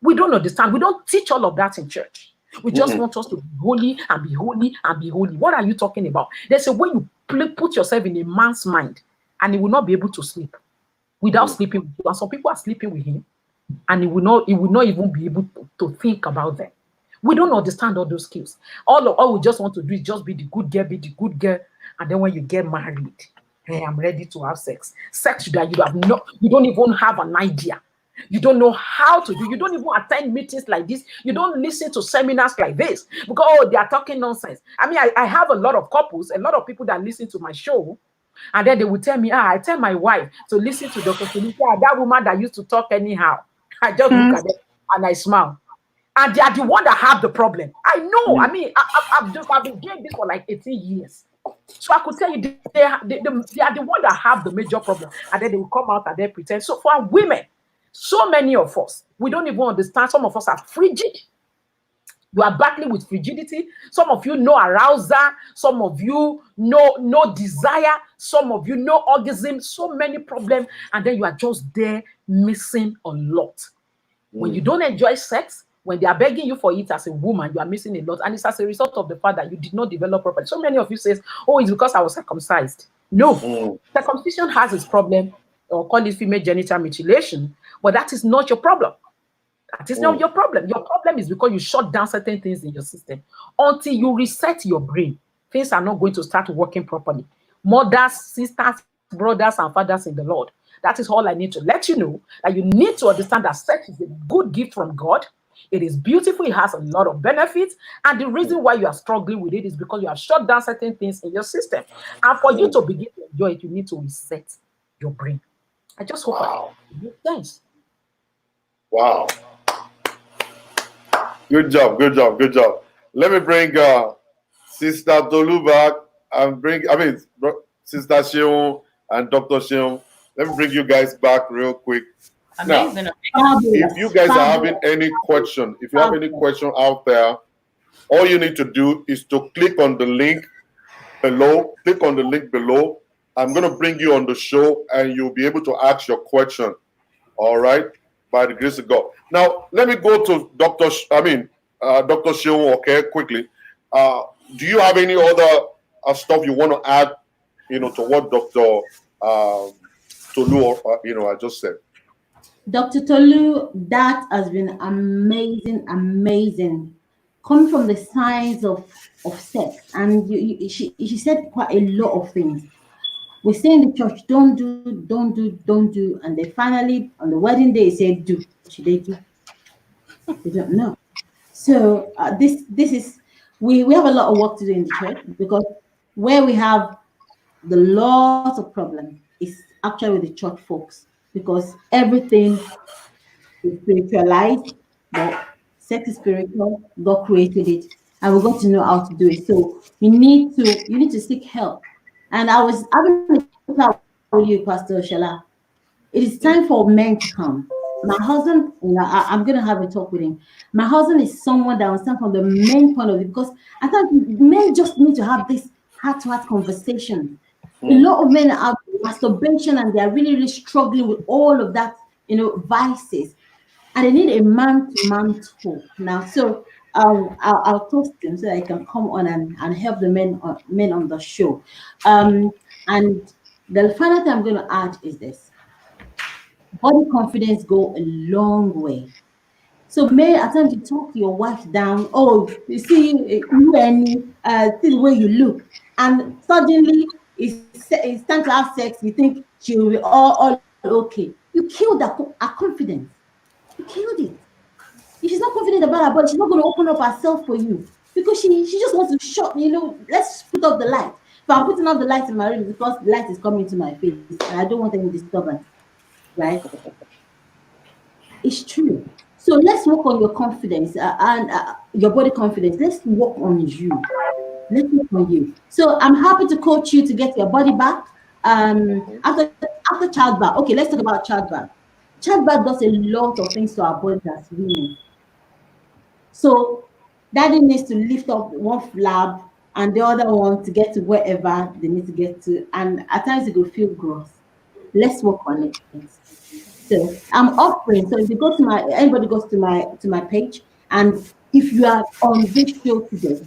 We don't understand. We don't teach all of that in church. We just want us to be holy and be holy and be holy. What are you talking about? There's a way you put yourself in a man's mind and he will not be able to sleep without sleeping with you. And some people are sleeping with him and he will not even be able to think about them. We don't understand all those skills. All we just want to do is just be the good girl, and then when you get married, Hey, I'm ready to have sex. Sex that you don't even have an idea. You don't know how to do. You don't even attend meetings like this. You don't listen to seminars like this because they are talking nonsense. I mean, I have a lot of couples, a lot of people that listen to my show, and then they will tell me, I tell my wife to listen to Dr. Felicia, that woman that used to talk anyhow. I just look at them and I smile. And they are the one that have the problem. I know. I mean, I've been doing this for like 18 years. So I could tell you they are the one that have the major problem. And then they will come out and they pretend. So for women, so many of us, we don't even understand. Some of us are frigid. You are battling with frigidity. Some of you no arousal. Some of you no desire. Some of you no orgasm. So many problems. And then you are just there missing a lot. When you don't enjoy sex, when they are begging you for it as a woman, you are missing a lot. And it's as a result of the fact that you did not develop properly. So many of you says, oh, it's because I was circumcised. No. Circumcision has its problem, or call it female genital mutilation, but that is not your problem. That is not your problem. Your problem is because you shut down certain things in your system. Until you reset your brain, things are not going to start working properly. Mothers, sisters, brothers, and fathers in the Lord. That is all I need to let you know, that you need to understand that sex is a good gift from God. It is beautiful. It has a lot of benefits. And the reason why you are struggling with it is because you have shut down certain things in your system. And for you to begin to enjoy it, you need to reset your brain. I just hope it makes sense. Wow. Good job. Let me bring Sister Tolu back and Sister Sheun and Dr. Sheun. Let me bring you guys back real quick. Amazing. Now, if you guys are having any question, if you have any question out there, all you need to do is to click on the link below. I'm going to bring you on the show and you'll be able to ask your question. All right? By the grace of God. Now, let me go to Dr. Sheun, okay, quickly. Do you have any other stuff you want to add, to what Dr. Tolu, I just said? Dr. Tolu, that has been amazing. Coming from the science of sex, and she said quite a lot of things. We say in the church, don't do, and they finally on the wedding day said do. What should they do? They don't know. So this is we have a lot of work to do in the church, because where we have the lot of problem is actually with the church folks, because everything is spiritualized, but sex is spiritual. God created it, and we got to know how to do it. So you need to seek help. And I was having a talk with you, Pastor Shala. It is time for men to come. My husband, I'm going to have a talk with him. My husband is someone that understands from the main point of view, because I think men just need to have this heart-to-heart conversation. A lot of men have masturbation and they are really struggling with all of that, vices. And they need a man-to-man talk now. So I'll toast him so that I can come on and help the men on the show. And the final thing I'm going to add is this: body confidence go a long way. So men, at times you talk your wife down. Oh, you see the way you look, and suddenly it's time to have sex. You think she will be all okay. You killed her confidence. You killed it. If she's not confident about her body, she's not going to open up herself for you, because she just wants to shut. Let's put off the light. But I'm putting off the light in my room because the light is coming to my face, and I don't want any disturbance. Right? It's true. So let's work on your confidence and your body confidence. Let's work on you. Let's work on you. So I'm happy to coach you to get your body back. After childbirth. Okay, let's talk about childbirth. Childbirth does a lot of things to our bodies as women. So daddy needs to lift up one flap and the other one to get to wherever they need to get to. And at times it will feel gross. Let's work on it. So I'm offering. So if you go to anybody goes to my page, and if you are on this show today,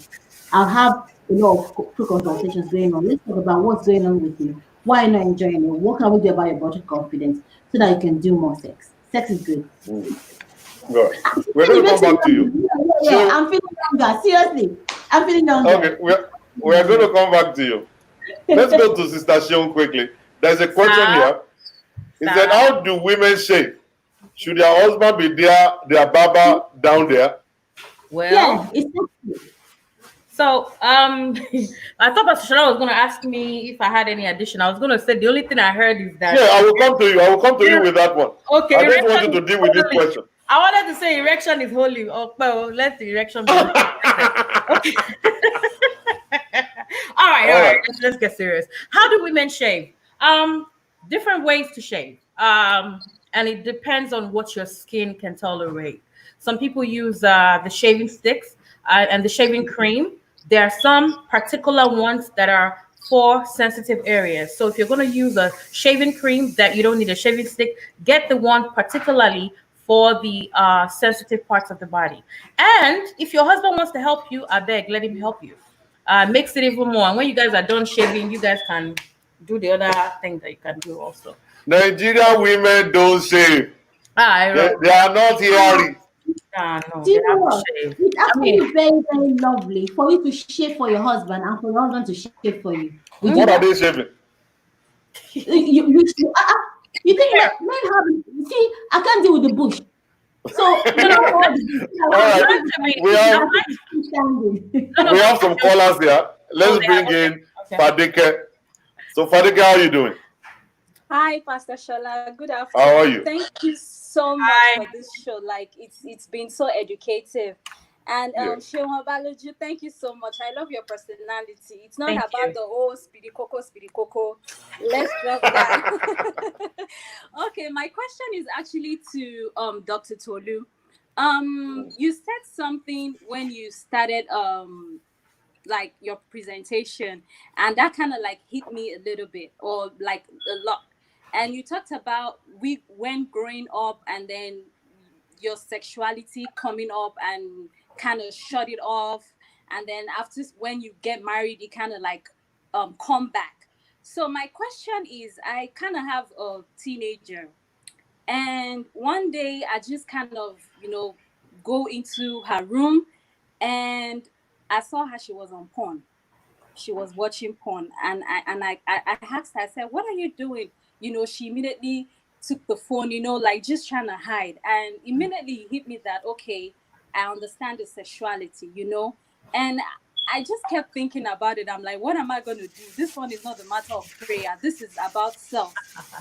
I'll have a lot of pre-consultations going on. Let's talk about what's going on with you. Why are you not enjoying it? What can we do about your body confidence so that you can do more sex? Sex is good. Good. We're going to come back to you. Yeah, I'm feeling younger. Seriously, I'm feeling younger. Okay, we're going to come back to you. Let's go to Sister Sheun quickly. There's a question here. It said, how do women shave? Should their husband be there, their barber down there? Well, Yeah, it's so I thought Pastor Shola was going to ask me if I had any addition. I was going to say the only thing I heard is that. Yeah, I will come to you. I will come to you with that one. Okay, I just want you erection to deal is with this holy. question. I wanted to say erection is holy. Oh, well, let the erection be. Okay. All right. Let's get serious. How do women shave? Different ways to shave. And it depends on what your skin can tolerate. Some people use the shaving sticks and the shaving cream. There are some particular ones that are for sensitive areas. So if you're going to use a shaving cream that you don't need a shaving stick, get the one particularly for the sensitive parts of the body. And if your husband wants to help you, I beg, let him help you. Makes it even more. And when you guys are done shaving, you guys can do the other thing that you can do also. Nigerian women don't shave. They are not hearing. Do you know what? It's actually very, very lovely for you to shave for your husband and for your husband to shave for you. What are they shaving? You think men have? See, I can't deal with the bush. So we have some callers here. Let's bring in Fadike. So Fadike, how are you doing? Hi, Pastor Shola. Good afternoon. How are you? Thank you so much for this show. Like it's been so educative. And Sheun Obajolu, thank you so much. I love your personality. It's not about the whole speedy coco. Let's drop that. Okay, my question is actually to Dr. Tolu. You said something when you started like your presentation, and that kind of like hit me a little bit, or like a lot. And you talked about when growing up, and then your sexuality coming up and kind of shut it off, and then after when you get married you kind of like come back. So my question is, I kind of have a teenager, and one day I just kind of go into her room, and I saw her. She was on porn. She was watching porn, and I asked her, I said, what are you doing? She immediately took the phone, like just trying to hide. And immediately hit me that, okay, I understand the sexuality, and I just kept thinking about it. I'm like, what am I going to do? This one is not a matter of prayer. This is about self.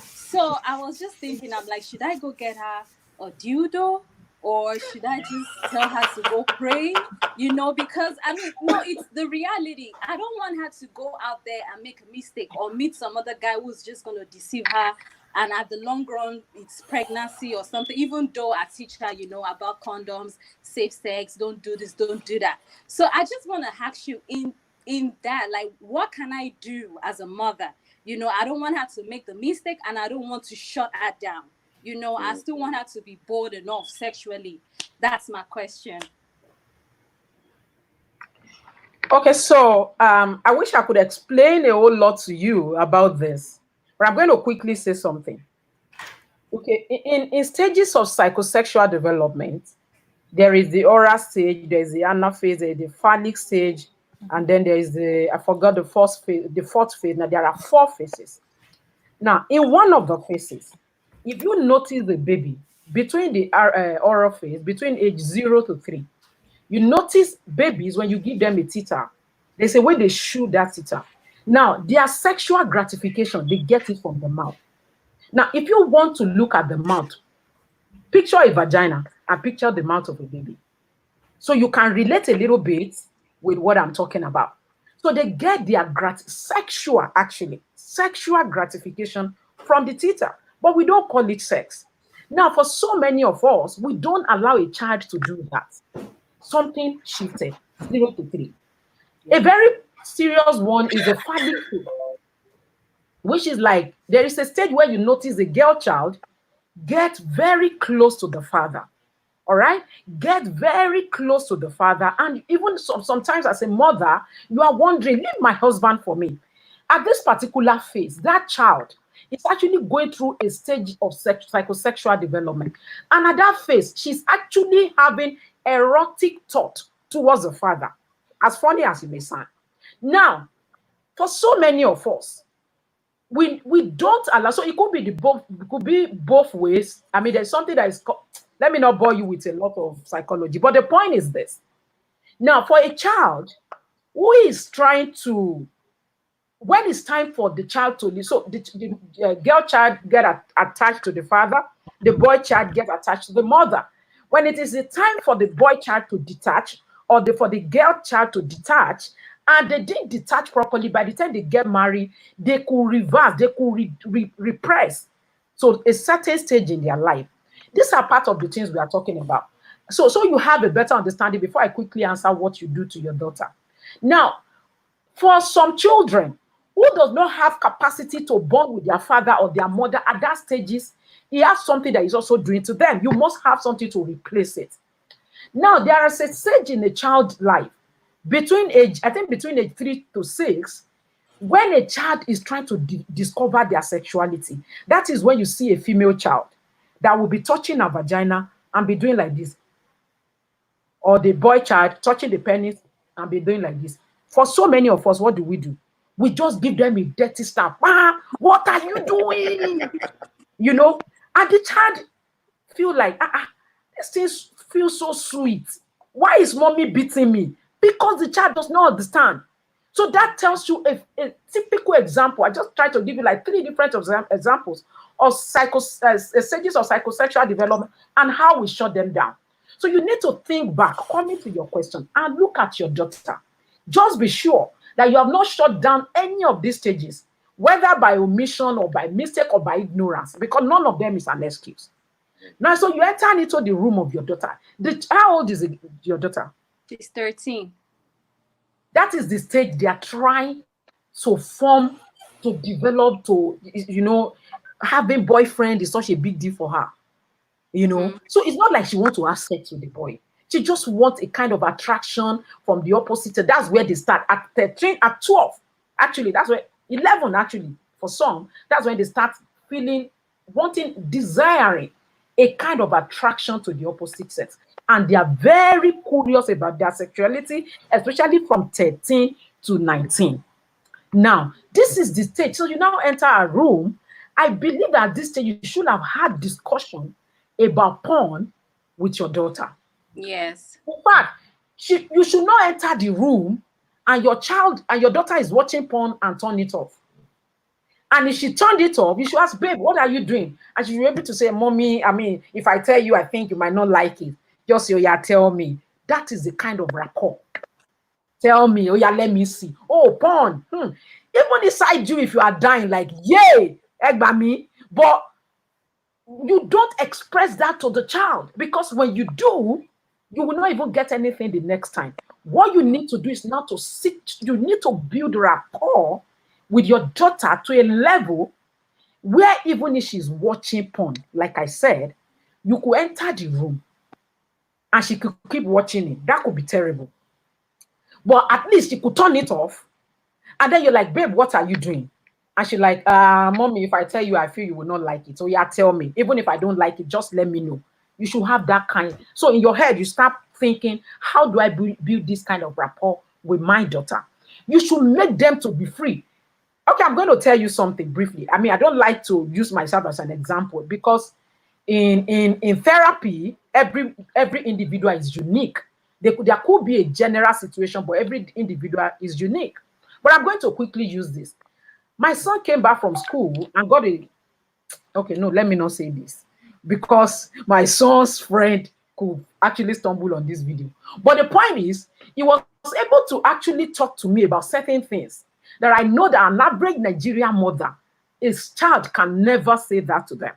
So I was just thinking, I'm like, should I go get her a dildo? Or should I just tell her to go pray? Because I mean, no, it's the reality. I don't want her to go out there and make a mistake or meet some other guy who's just going to deceive her. And at the long run, it's pregnancy or something, even though I teach her, about condoms, safe sex, don't do this, don't do that. So I just want to ask you in that, like, what can I do as a mother? I don't want her to make the mistake, and I don't want to shut her down. I still want her to be bold enough sexually. That's my question. Okay, so I wish I could explain a whole lot to you about this, but I'm going to quickly say something. Okay, in stages of psychosexual development, there is the oral stage, there is the anal phase, there is the phallic stage, and then there is I forgot the fourth phase. Now, there are 4 phases. Now, in one of the phases, if you notice the baby between the oral phase, between age 0 to 3, you notice babies, when you give them a titer, there's a way they chew that titer. Now, their sexual gratification, they get it from the mouth. Now, if you want to look at the mouth, picture a vagina and picture the mouth of a baby. So you can relate a little bit with what I'm talking about. So they get their sexual gratification from the titer, but we don't call it sex. Now, for so many of us, we don't allow a child to do that. Something shifted, 0 to 3. A very serious one is a phallic stage, which is like, there is a stage where you notice a girl child get very close to the father. All right, get very close to the father, and even sometimes as a mother, you are wondering, leave my husband for me. At this particular phase, that child is actually going through a stage of psychosexual development, and at that phase, she's actually having erotic thought towards the father, as funny as it may sound. Now, For so many of us, we don't allow. So it could be both ways. I mean, there's something that is. Let me not bore you with a lot of psychology, but the point is this. Now, for a child who is trying to, when it's time for the child to leave, so the girl child get attached to the father, the boy child get attached to the mother. When it is the time for the boy child to detach, or for the girl child to detach, and they didn't detach properly, by the time they get married, they could reverse, they could repress. So a certain stage in their life. These are part of the things we are talking about. So you have a better understanding before I quickly answer what you do to your daughter. Now, for some children who does not have capacity to bond with their father or their mother at that stages, he has something that he's also doing to them. You must have something to replace it. Now, there is a stage in a child's life between age 3 to 6, when a child is trying to discover their sexuality. That is when you see a female child that will be touching her vagina and be doing like this. Or the boy child touching the penis and be doing like this. For so many of us, what do? We just give them a dirty stuff. What are you doing? You know, and the child feel like, this thing feels so sweet. Why is mommy beating me? Because the child does not understand. So that tells you a typical example. I just try to give you like 3 different examples of stages of psychosexual development and how we shut them down. So you need to think back, coming to your question, and look at your daughter. Just be sure that you have not shut down any of these stages, whether by omission or by mistake or by ignorance, because none of them is an excuse. Now, so you enter into the room of your daughter. How old is your daughter? She's 13. That is the stage they are trying to form, to develop, to, having boyfriend is such a big deal for her. So it's not like she wants to have sex with the boy. She just wants a kind of attraction from the opposite. That's where they start at 13, at 12. Actually, that's where 11, actually, for some, that's when they start feeling, desiring a kind of attraction to the opposite sex. And they are very curious about their sexuality, especially from 13 to 19. Now, this is the stage. So you now enter a room. I believe that at this stage, you should have had discussion about porn with your daughter. Yes. In fact, you should not enter the room and your daughter is watching porn and turn it off. And if she turned it off, you should ask, babe, what are you doing? And she should be able to say, mommy, if I tell you, I think you might not like it. Just say, oh yeah, tell me. That is the kind of rapport. Tell me, oh yeah, let me see. Oh, porn. Even inside you, if you are dying, like, yay, me. But you don't express that to the child, because when you do, you will not even get anything the next time. What you need to do is now you need to build rapport with your daughter to a level where even if she's watching porn, like I said, you could enter the room and she could keep watching it. That could be terrible. But at least you could turn it off. And then you're like, babe, what are you doing? And she's like, mommy, if I tell you, I feel you will not like it. So yeah, tell me. Even if I don't like it, just let me know. You should have that kind. So in your head, you start thinking, how do I build this kind of rapport with my daughter? You should make them to be free. Okay, I'm going to tell you something briefly. I don't like to use myself as an example, because in therapy, every individual is unique. There could be a general situation, but every individual is unique. But I'm going to quickly use this. My son came back from school and got okay, no, let me not say this, because my son's friend could actually stumble on this video. But the point is, he was able to actually talk to me about certain things that I know that an average Nigerian mother, his child can never say that to them.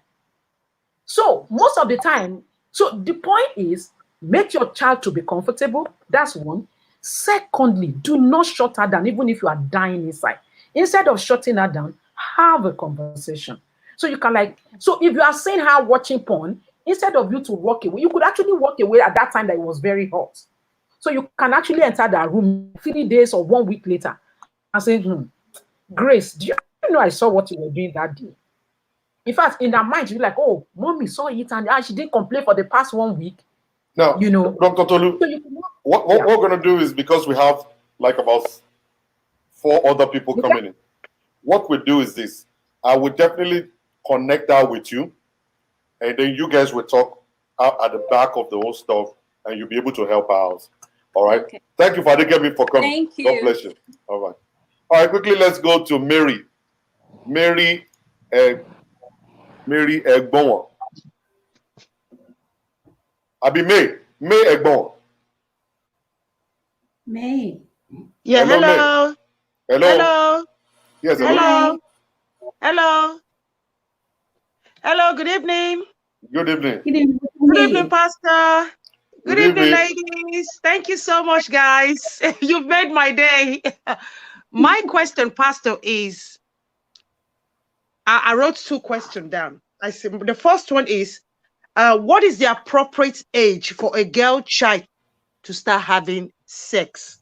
So most of the time, so the point is, make your child to be comfortable. That's one. Secondly, do not shut her down, even if you are dying inside. Instead of shutting her down, have a conversation. So you can so if you are seeing her watching porn, instead of you to walk away, you could actually walk away at that time that it was very hot. So you can actually enter that room 3 days or 1 week later and say, Grace, do you know I saw what you were doing that day? In fact, in her mind, she'll be like, oh, mommy saw it and she didn't complain for the past 1 week. Now, Dr. Tolu, what we're going to do is, because we have like about before other people coming in. What we do is this. I will definitely connect out with you, and then you guys will talk out at the back of the whole stuff, and you'll be able to help out. All right. Okay. Thank you, Father Kemi, for coming. Thank you. God bless you. All right. All right. Quickly, let's go to Mary. Mary Egbon. Abi May Egbon. May. Yeah, Hello, hello. Hello. Hello. Yes, hello. Hello. Hello. Hello, good evening. Good evening. Good evening. Good evening, Pastor. Good Good evening, evening. ladies. Thank you so much, guys. You've made my day. My question, Pastor, is I wrote 2 questions down. I said the first one is what is the appropriate age for a girl child to start having sex,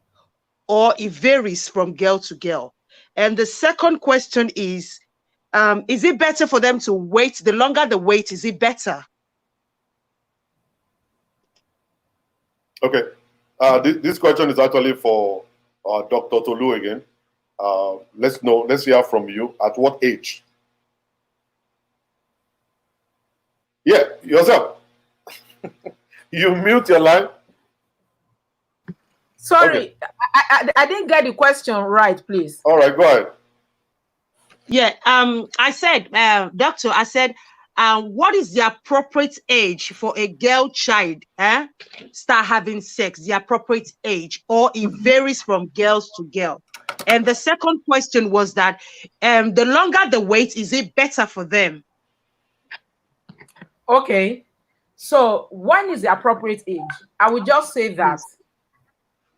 or it varies from girl to girl? And the second question is it better for them to wait? The longer the wait, is it better? Okay. This question is actually for Dr. Tolu again. Let's hear from you. At what age? Yeah, yourself. You mute your line. Sorry, Okay. I didn't get the question right, please. All right, go ahead. Yeah, I said, doctor, I said, what is the appropriate age for a girl child start having sex, the appropriate age, or it varies from girls to girl? And the second question was that the longer the wait, is it better for them? Okay, so when is the appropriate age? I would just say that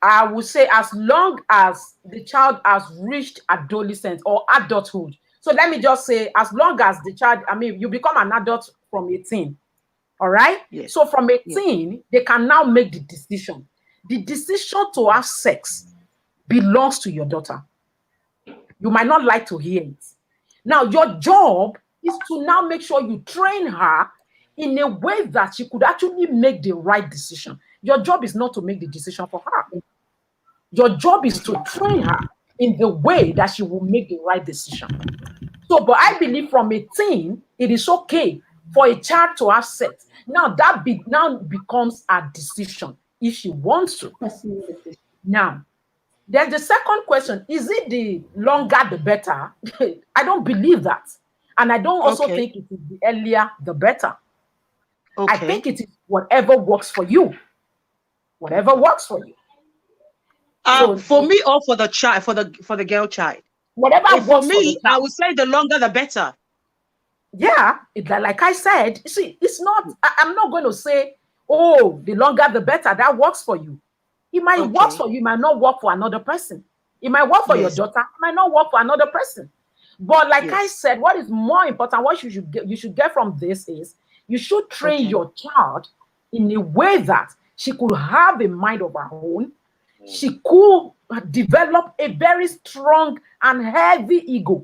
I would say as long as the child has reached adolescence or adulthood. So let me just say, as long as the child, I mean, you become an adult from 18, all right? Yes. So from 18, they can now make the decision. The decision to have sex belongs to your daughter. You might not like to hear it. Now, your job is to now make sure you train her in a way that she could actually make the right decision. Your job is not to make the decision for her. Your job is to train her in the way that she will make the right decision. So, but I believe from 18, it is okay for a child to have sex. Now, that now becomes a decision if she wants to. Now, then the second question, is it the longer the better? I don't believe that. And I don't also think it is the earlier the better. I think it is whatever works for you. Whatever works for you. So, for me or for the child, for the girl child? Whatever for me, I would say the longer the better. Yeah, like I said, see, it's not, I'm not going to say, oh, the longer the better, that works for you. It might work for you, it might not work for another person. It might work for your daughter, it might not work for another person. But like I said, what is more important, what you should get from this is, you should train your child in a way that she could have a mind of her own. She could develop a very strong and heavy ego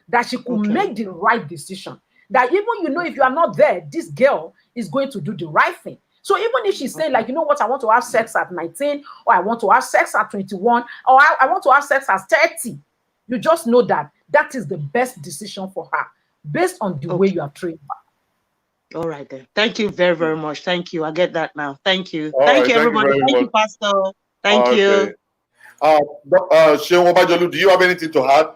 that she could make the right decision. That even, if you are not there, this girl is going to do the right thing. So even if she's saying, like, you know what, I want to have sex at 19, or I want to have sex at 21, or I want to have sex at 30, you just know that that is the best decision for her based on the way you are trained her. All right then. Thank you very, very much. Thank you. I get that now. Thank you. All Thank right, you, everybody. Thank you, Pastor. Thank you. Sheun Obajolu, do you have anything to add?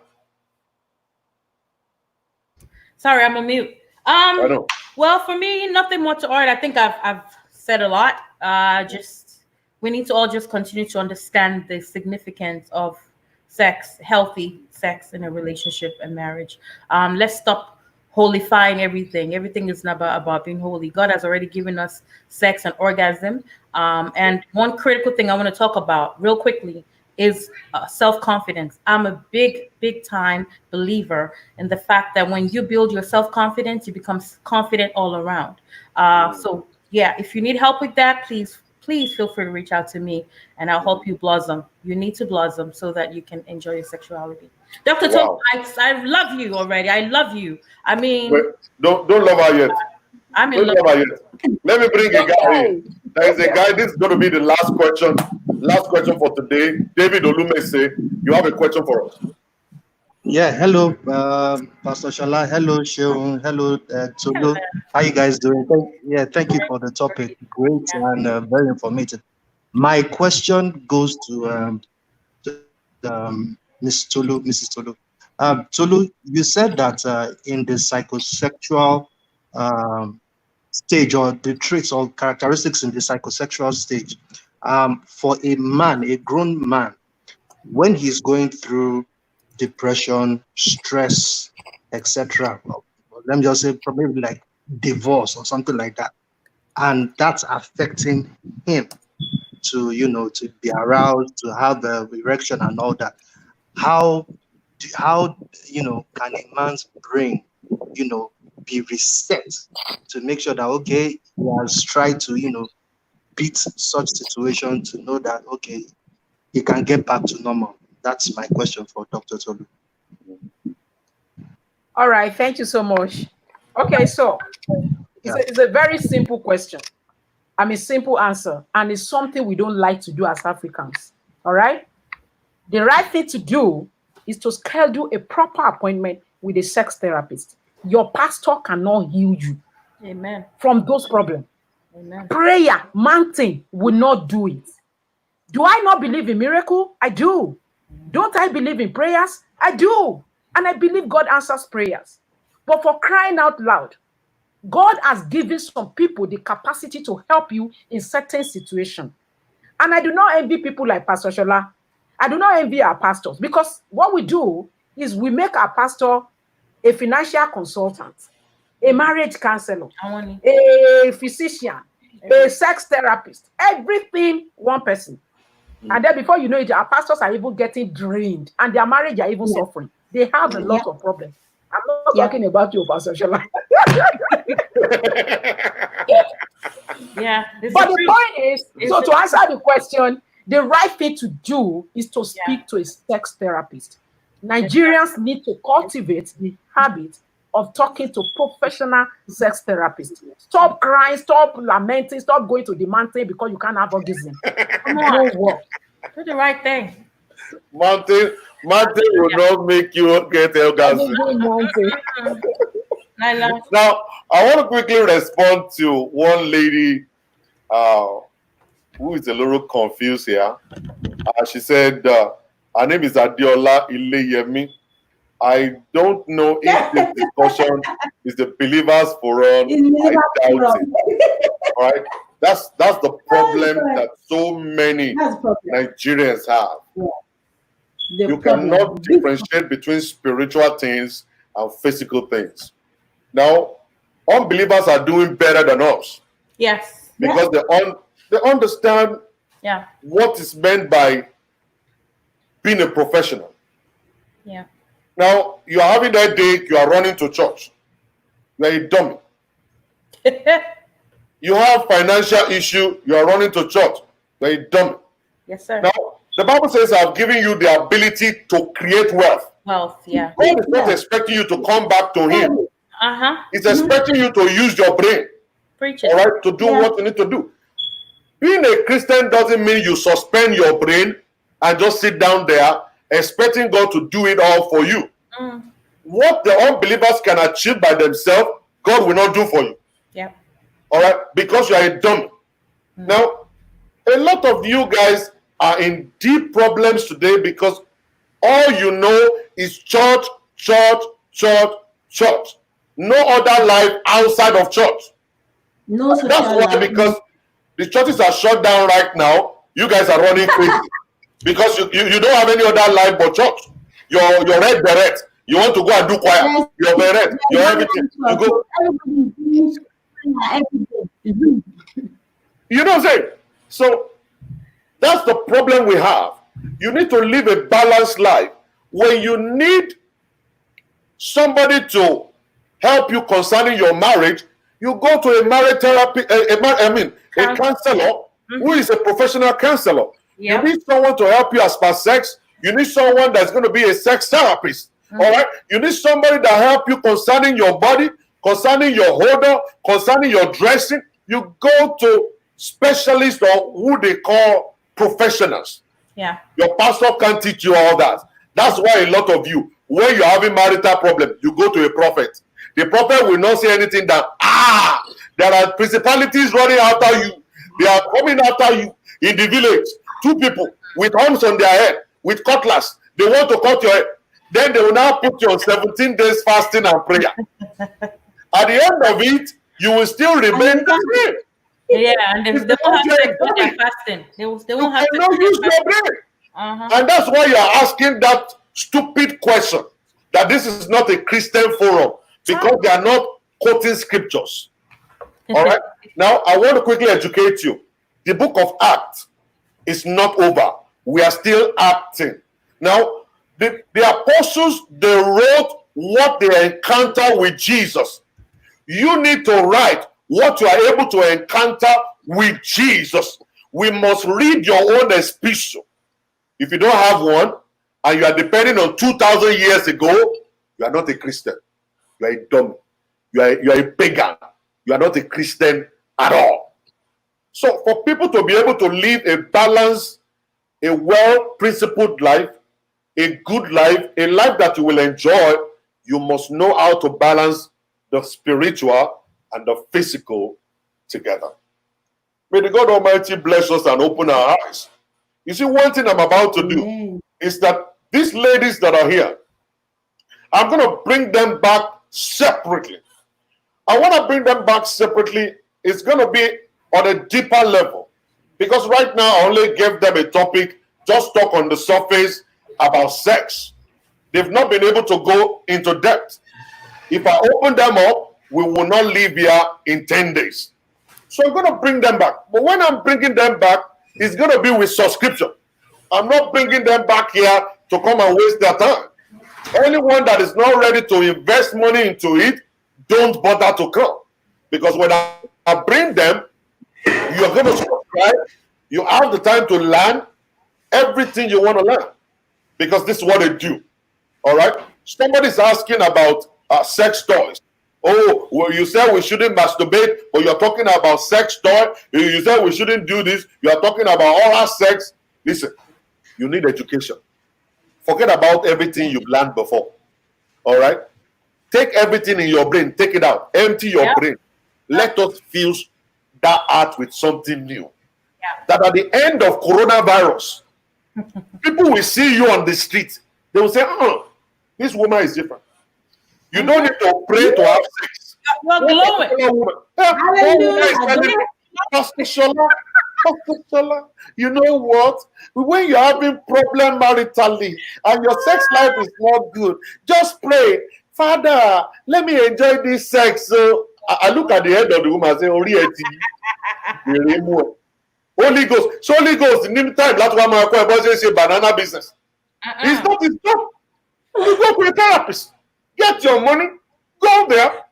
Sorry, I'm on mute. I know. Well, for me, nothing more to add. I think I've said a lot. We need to all just continue to understand the significance of sex, healthy sex in a relationship and marriage. Let's stop holifying everything. Everything is not about being holy. God has already given us sex and orgasm. And one critical thing I want to talk about real quickly is self-confidence. I'm a big time believer in the fact that when you build your self-confidence, you become confident all around. So yeah, if you need help with that, please feel free to reach out to me and I'll help you blossom. You need to blossom so that you can enjoy your sexuality. Dr. Tolu, I love you already. I love you. I mean, wait, don't love her yet. I'm in love. Let me bring a guy in. There is a guy. This is going to be the last question. Last question for today. David Olumese, you have a question for us. Yeah, hello, Pastor Shala. Hello, Sheun. Hello, Tolu. How you guys doing? Thank you for the topic. Great and very informative. My question goes to Miss Tolu, Mrs. Tolu. Tolu, you said that in the psychosexual stage, or the traits or characteristics in the psychosexual stage, for a man, a grown man, when he's going through depression, stress, etc. Let me just say, probably like divorce or something like that, and that's affecting him to, to be aroused, to have the erection and all that. How can a man's brain, be reset to make sure that okay, he has tried to, beat such situation to know that okay, he can get back to normal. That's my question for Dr. Tolu. All right, thank you so much. Okay, so it's a very simple question. Simple answer, and it's something we don't like to do as Africans. All right? The right thing to do is to schedule a proper appointment with a sex therapist. Your pastor cannot heal you. Amen. From those problems. Amen. Prayer, mountain will not do it. Do I not believe in miracle? I do. Don't I believe in prayers? I do. And I believe God answers prayers. But for crying out loud, God has given some people the capacity to help you in certain situations. And I do not envy people like Pastor Shola. I do not envy our pastors, because what we do is we make our pastor a financial consultant, a marriage counselor, a physician, a sex therapist, everything one person. And then before you know it, our pastors are even getting drained and their marriage are even suffering. They have a lot of problems. I'm not talking about you, Pastor Shola. But the point is, so to answer the question, the right thing to do is to speak to a sex therapist. Nigerians need to cultivate the habit of talking to professional sex therapists. Stop crying, stop lamenting, stop going to the mountain because you can't have orgasm. Come on, do the right thing. Mountain will not make you get orgasm. Now, I want to quickly respond to one lady who is a little confused here. She said, her name is Adiola Ileyemi. I don't know if this discussion is the believers forum. I doubt it. All right, that's the problem that so many Nigerians have. You cannot differentiate between spiritual things and physical things. Now, unbelievers are doing better than us. Yes. Because they understand what is meant by being a professional. Yeah. Now, you are having that day, you are running to church. You are a dummy. You have financial issue, you are running to church. You are a dummy. Yes, sir. Now, the Bible says, I've given you the ability to create wealth. Wealth, yeah. God is not expecting you to come back to Him. He's expecting you to use your brain. Preach it. All right, to do what you need to do. Being a Christian doesn't mean you suspend your brain and just sit down there expecting God to do it all for you. What the unbelievers can achieve by themselves, God will not do for you. Yeah. All right, because you are a dummy. Now, a lot of you guys are in deep problems today because all you know is church, church, church, church. No other life outside of church. No, that's why, because the churches are shut down right now, you guys are running crazy. Because you don't have any other life but church. You're red beret. You want to go and do choir. You're beret. You're everything. You go. You know what I'm saying? So that's the problem we have. You need to live a balanced life. When you need somebody to help you concerning your marriage, you go to a marriage therapy, a counselor who is a professional counselor. You need someone to help you as per sex. You need someone that's going to be a sex therapist. All right. You need somebody that help you concerning your body, concerning your odor, concerning your dressing. You go to specialists or who they call professionals. Yeah. Your pastor can't teach you all that. That's why a lot of you, when you're having marital problem, you go to a prophet. The prophet will not say anything that, there are principalities running after you. They are coming after you in the village. 2 people with arms on their head, with cutlass. They want to cut your head. Then they will now put you on 17 days fasting and prayer. At the end of it, you will still remain the same. Yeah, and they won't have sex when they're fasting. They won't have sex. Use your brain. And that's why you are asking that stupid question, that this is not a Christian forum, because they are not quoting scriptures. All right. Now, I want to quickly educate you. The book of Acts is not over. We are still acting. Now, the apostles, they wrote what they encounter with Jesus. You need to write what you are able to encounter with Jesus. We must read your own epistle. If you don't have one, and you are depending on 2,000 years ago, you are not a Christian. You are a dummy. You are a pagan. You are not a Christian at all. So for people to be able to live a balanced, a well-principled life, a good life, a life that you will enjoy, you must know how to balance the spiritual and the physical together. May the God Almighty bless us and open our eyes. You see, one thing I'm about to do is that these ladies that are here, I'm going to bring them back separately. I want to bring them back separately. It's going to be on a deeper level. Because right now, I only gave them a topic, just talk on the surface about sex. They've not been able to go into depth. If I open them up, we will not leave here in 10 days. So I'm going to bring them back. But when I'm bringing them back, it's going to be with subscription. I'm not bringing them back here to come and waste their time. Anyone that is not ready to invest money into it, don't bother to come. Because when I bring them, you're going to subscribe. You have the time to learn everything you want to learn. Because this is what they do. All right? Somebody's asking about sex toys. Oh, well, you said we shouldn't masturbate, but you're talking about sex toy. You said we shouldn't do this. You're talking about oral sex. Listen, you need education. Forget about everything you've learned before. All right? Take everything in your brain. Take it out. Empty your brain. Let us fuse that out with something new. That at the end of coronavirus, people will see you on the street. They will say, this woman is different. You don't need to pray to have sex. You're glowing. Pastor Shola, you know what? When you're having problem maritally and your sex life is not good, just pray, Father, let me enjoy this sex. So I look at the head of the woman and say, Holy Ghost. So Holy Ghost, in the time, that's why my boy say banana business. It's not his job. You go to a therapist. Get your money, go there,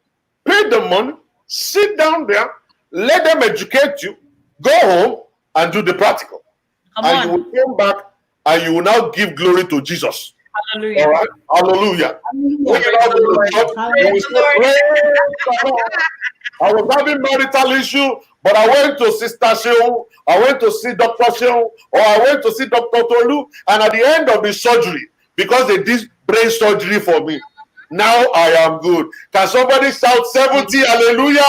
pay the money, sit down there, let them educate you, go home and do the practical. You will come back and you will now give glory to Jesus. Hallelujah. All right? Hallelujah. I was having marital issue, but I went to Sister Sheun, I went to see Dr. Sheun, or I went to see Dr. Tolu, and at the end of the surgery, because they did brain surgery for me, now I am good. Can somebody shout 70? Hallelujah!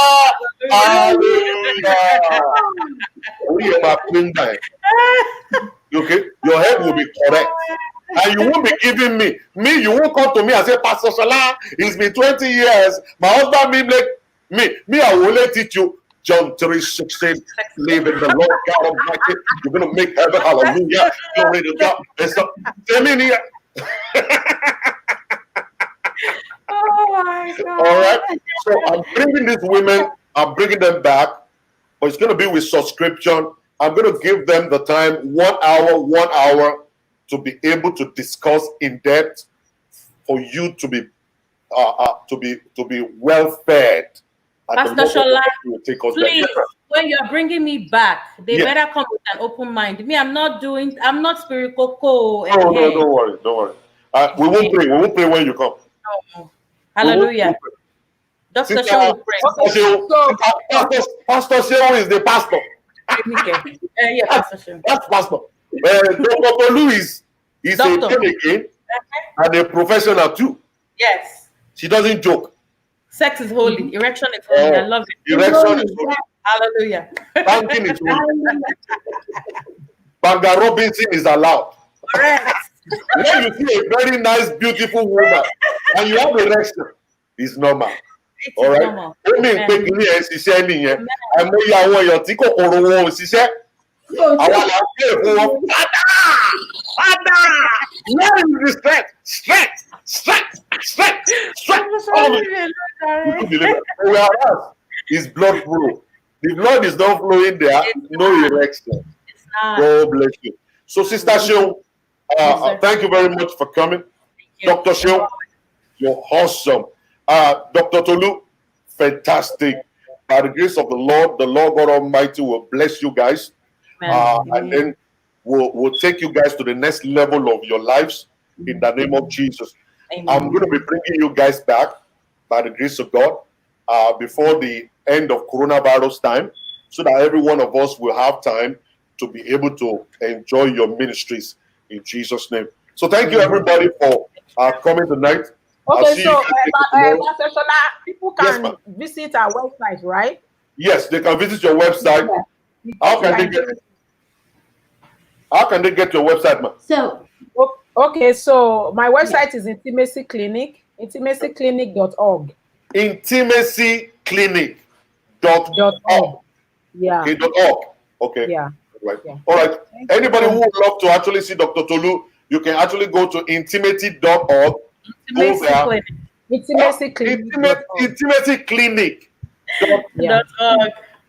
Hallelujah! Okay, your head will be correct. And you won't be giving me. You won't come to me and say, Pastor Shola, it's been 20 years. My husband, I will only teach you John 3:16. Live in the Lord God Almighty. You're going to make heaven. Hallelujah. Glory to God. And so, here. Oh my God. All right. So I'm bringing these women, I'm bringing them back, but it's going to be with subscription. I'm going to give them the time, 1 hour, to be able to discuss in depth, for you to be well fed. Pastor Shola, please, when you're bringing me back, they better come with an open mind. I'm not spiritual. No, don't worry. We won't pray. We won't pray when you come. No. Hallelujah. Dr. Sheun will pray. Pastor Seun is the pastor. Yeah, Pastor Sheun. That's pastor. Dr. Tolu is a Doctor. born again and a professional too. Yes. She doesn't joke. Sex is holy. Erection is holy. I love it. Erection is holy. Hallelujah. Banking is holy. Banga Robinson is allowed. Correct. When you see a very nice, beautiful woman and you have erection, it's normal. It's All right. normal. Ó ní pé kí ni ẹ̀ ṣiṣẹ́ nìyẹn. Àìmọye àwọn èèyàn tí kòkòrò wọn ò ṣiṣẹ́. Àwọn àlàáfíà fún wọn. Padà! Where is the strength? Strength! Strength! Strength! Strength! All of it. You could believe it. Whereas his blood flow. The blood is not flowing there. No erection. It's not. God bless you. So, Sister Sheun, thank you very much for coming. Dr. Sheun, you're awesome. Dr. Tolu, fantastic. By the grace of the Lord God Almighty will bless you guys. And then we'll take you guys to the next level of your lives in the name of Jesus. Amen. I'm going to be bringing you guys back by the grace of God before the end of coronavirus time, so that every one of us will have time to be able to enjoy your ministries in Jesus' name. So thank you everybody for coming tonight. Okay, so people can visit our website, right? Yes, they can visit your website. How can they get your website, man? So okay, so my website is Intimacy Clinic, intimacyclinic.org. Intimacyclinic.org. Yeah. Okay, .org. Okay. Yeah. Right. Yeah. All right. Anybody who would love to actually see Dr. Tolu, you can actually go to intimity.org. Go there. Intimacy Clinic. Intimacy Clinic. Yeah.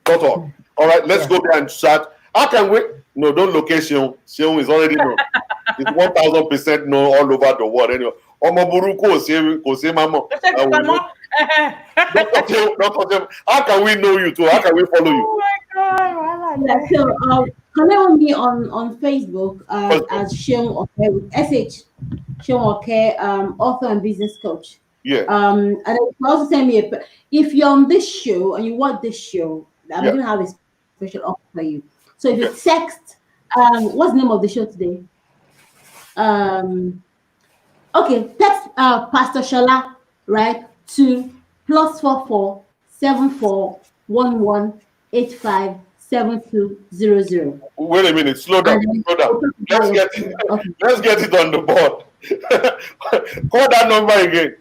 .org. All right, let's go there and chat. How can we? No, don't locate Sheun. Sheun is already known. It's 1000% known all over the world. Anyway, how can we know you too? How can we follow you? Oh my God. yeah, so connect with me on Facebook as Sheun Oke with SH. Sheun Oke, author and business coach. Yeah. And then you can also send me if you're on this show and you want this show, I'm going to have a special offer for you. So if you text, what's the name of the show today? Okay, text Pastor Shola, right, to +44 74 11 85 7200. Wait a minute, slow down. Let's get it on the board. Call that number again.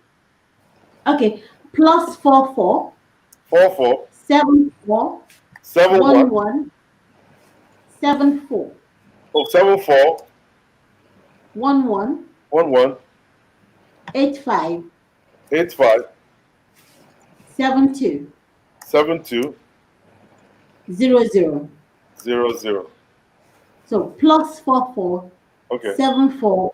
Okay, +44 44 74 71 11 74 74 11 11 85 85 72 72 00. 00. So +44 Okay. 74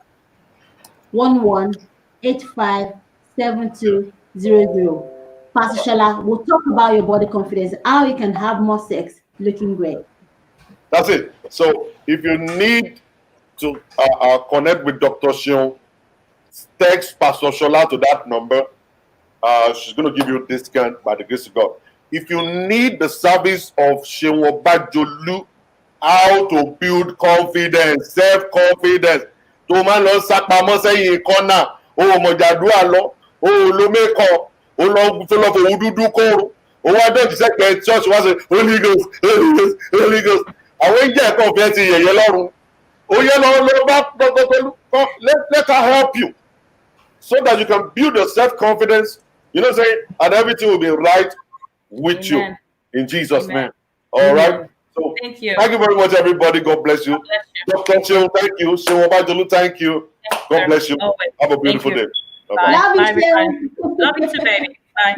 11 85 72 00. Pastor Shola, we'll talk about your body confidence, how you can have more sex looking great. That's it. So if you need to connect with Dr. Sheun, text Pastor Shola to that number. She's going to give you a discount by the grace of God. If you need the service of Seun Obajolu, how to build confidence, self-confidence, tó máa lọ sápamọ́ sẹ́yìn kọ́nà, ó mọ̀jàdúrà lọ, ó lo mẹ́kọ̀, ó lọ tó lọ fòwú dúdú kóró, ó wá dọ̀jú sẹ́gbẹ̀ẹ́ church wá sí Holy Ghost, Holy Ghost, Holy Ghost. Àwọn ìjẹ́ ẹ̀kọ́ fẹ́ ti yẹ̀yẹ́ lọ́rùn. Ó yẹ lọ bá Dr. Tolu, let her help you so that you can build your self-confidence, you know what I'm saying, and everything will be right with you in Jesus' name. All right. So thank you very much, everybody. God bless you. Dr. Sheun, thank you. Seun Obajolu, thank you. God bless you. Have a beautiful day. Bye. Love you, Bye. Sheun. Love you too, baby. Bye.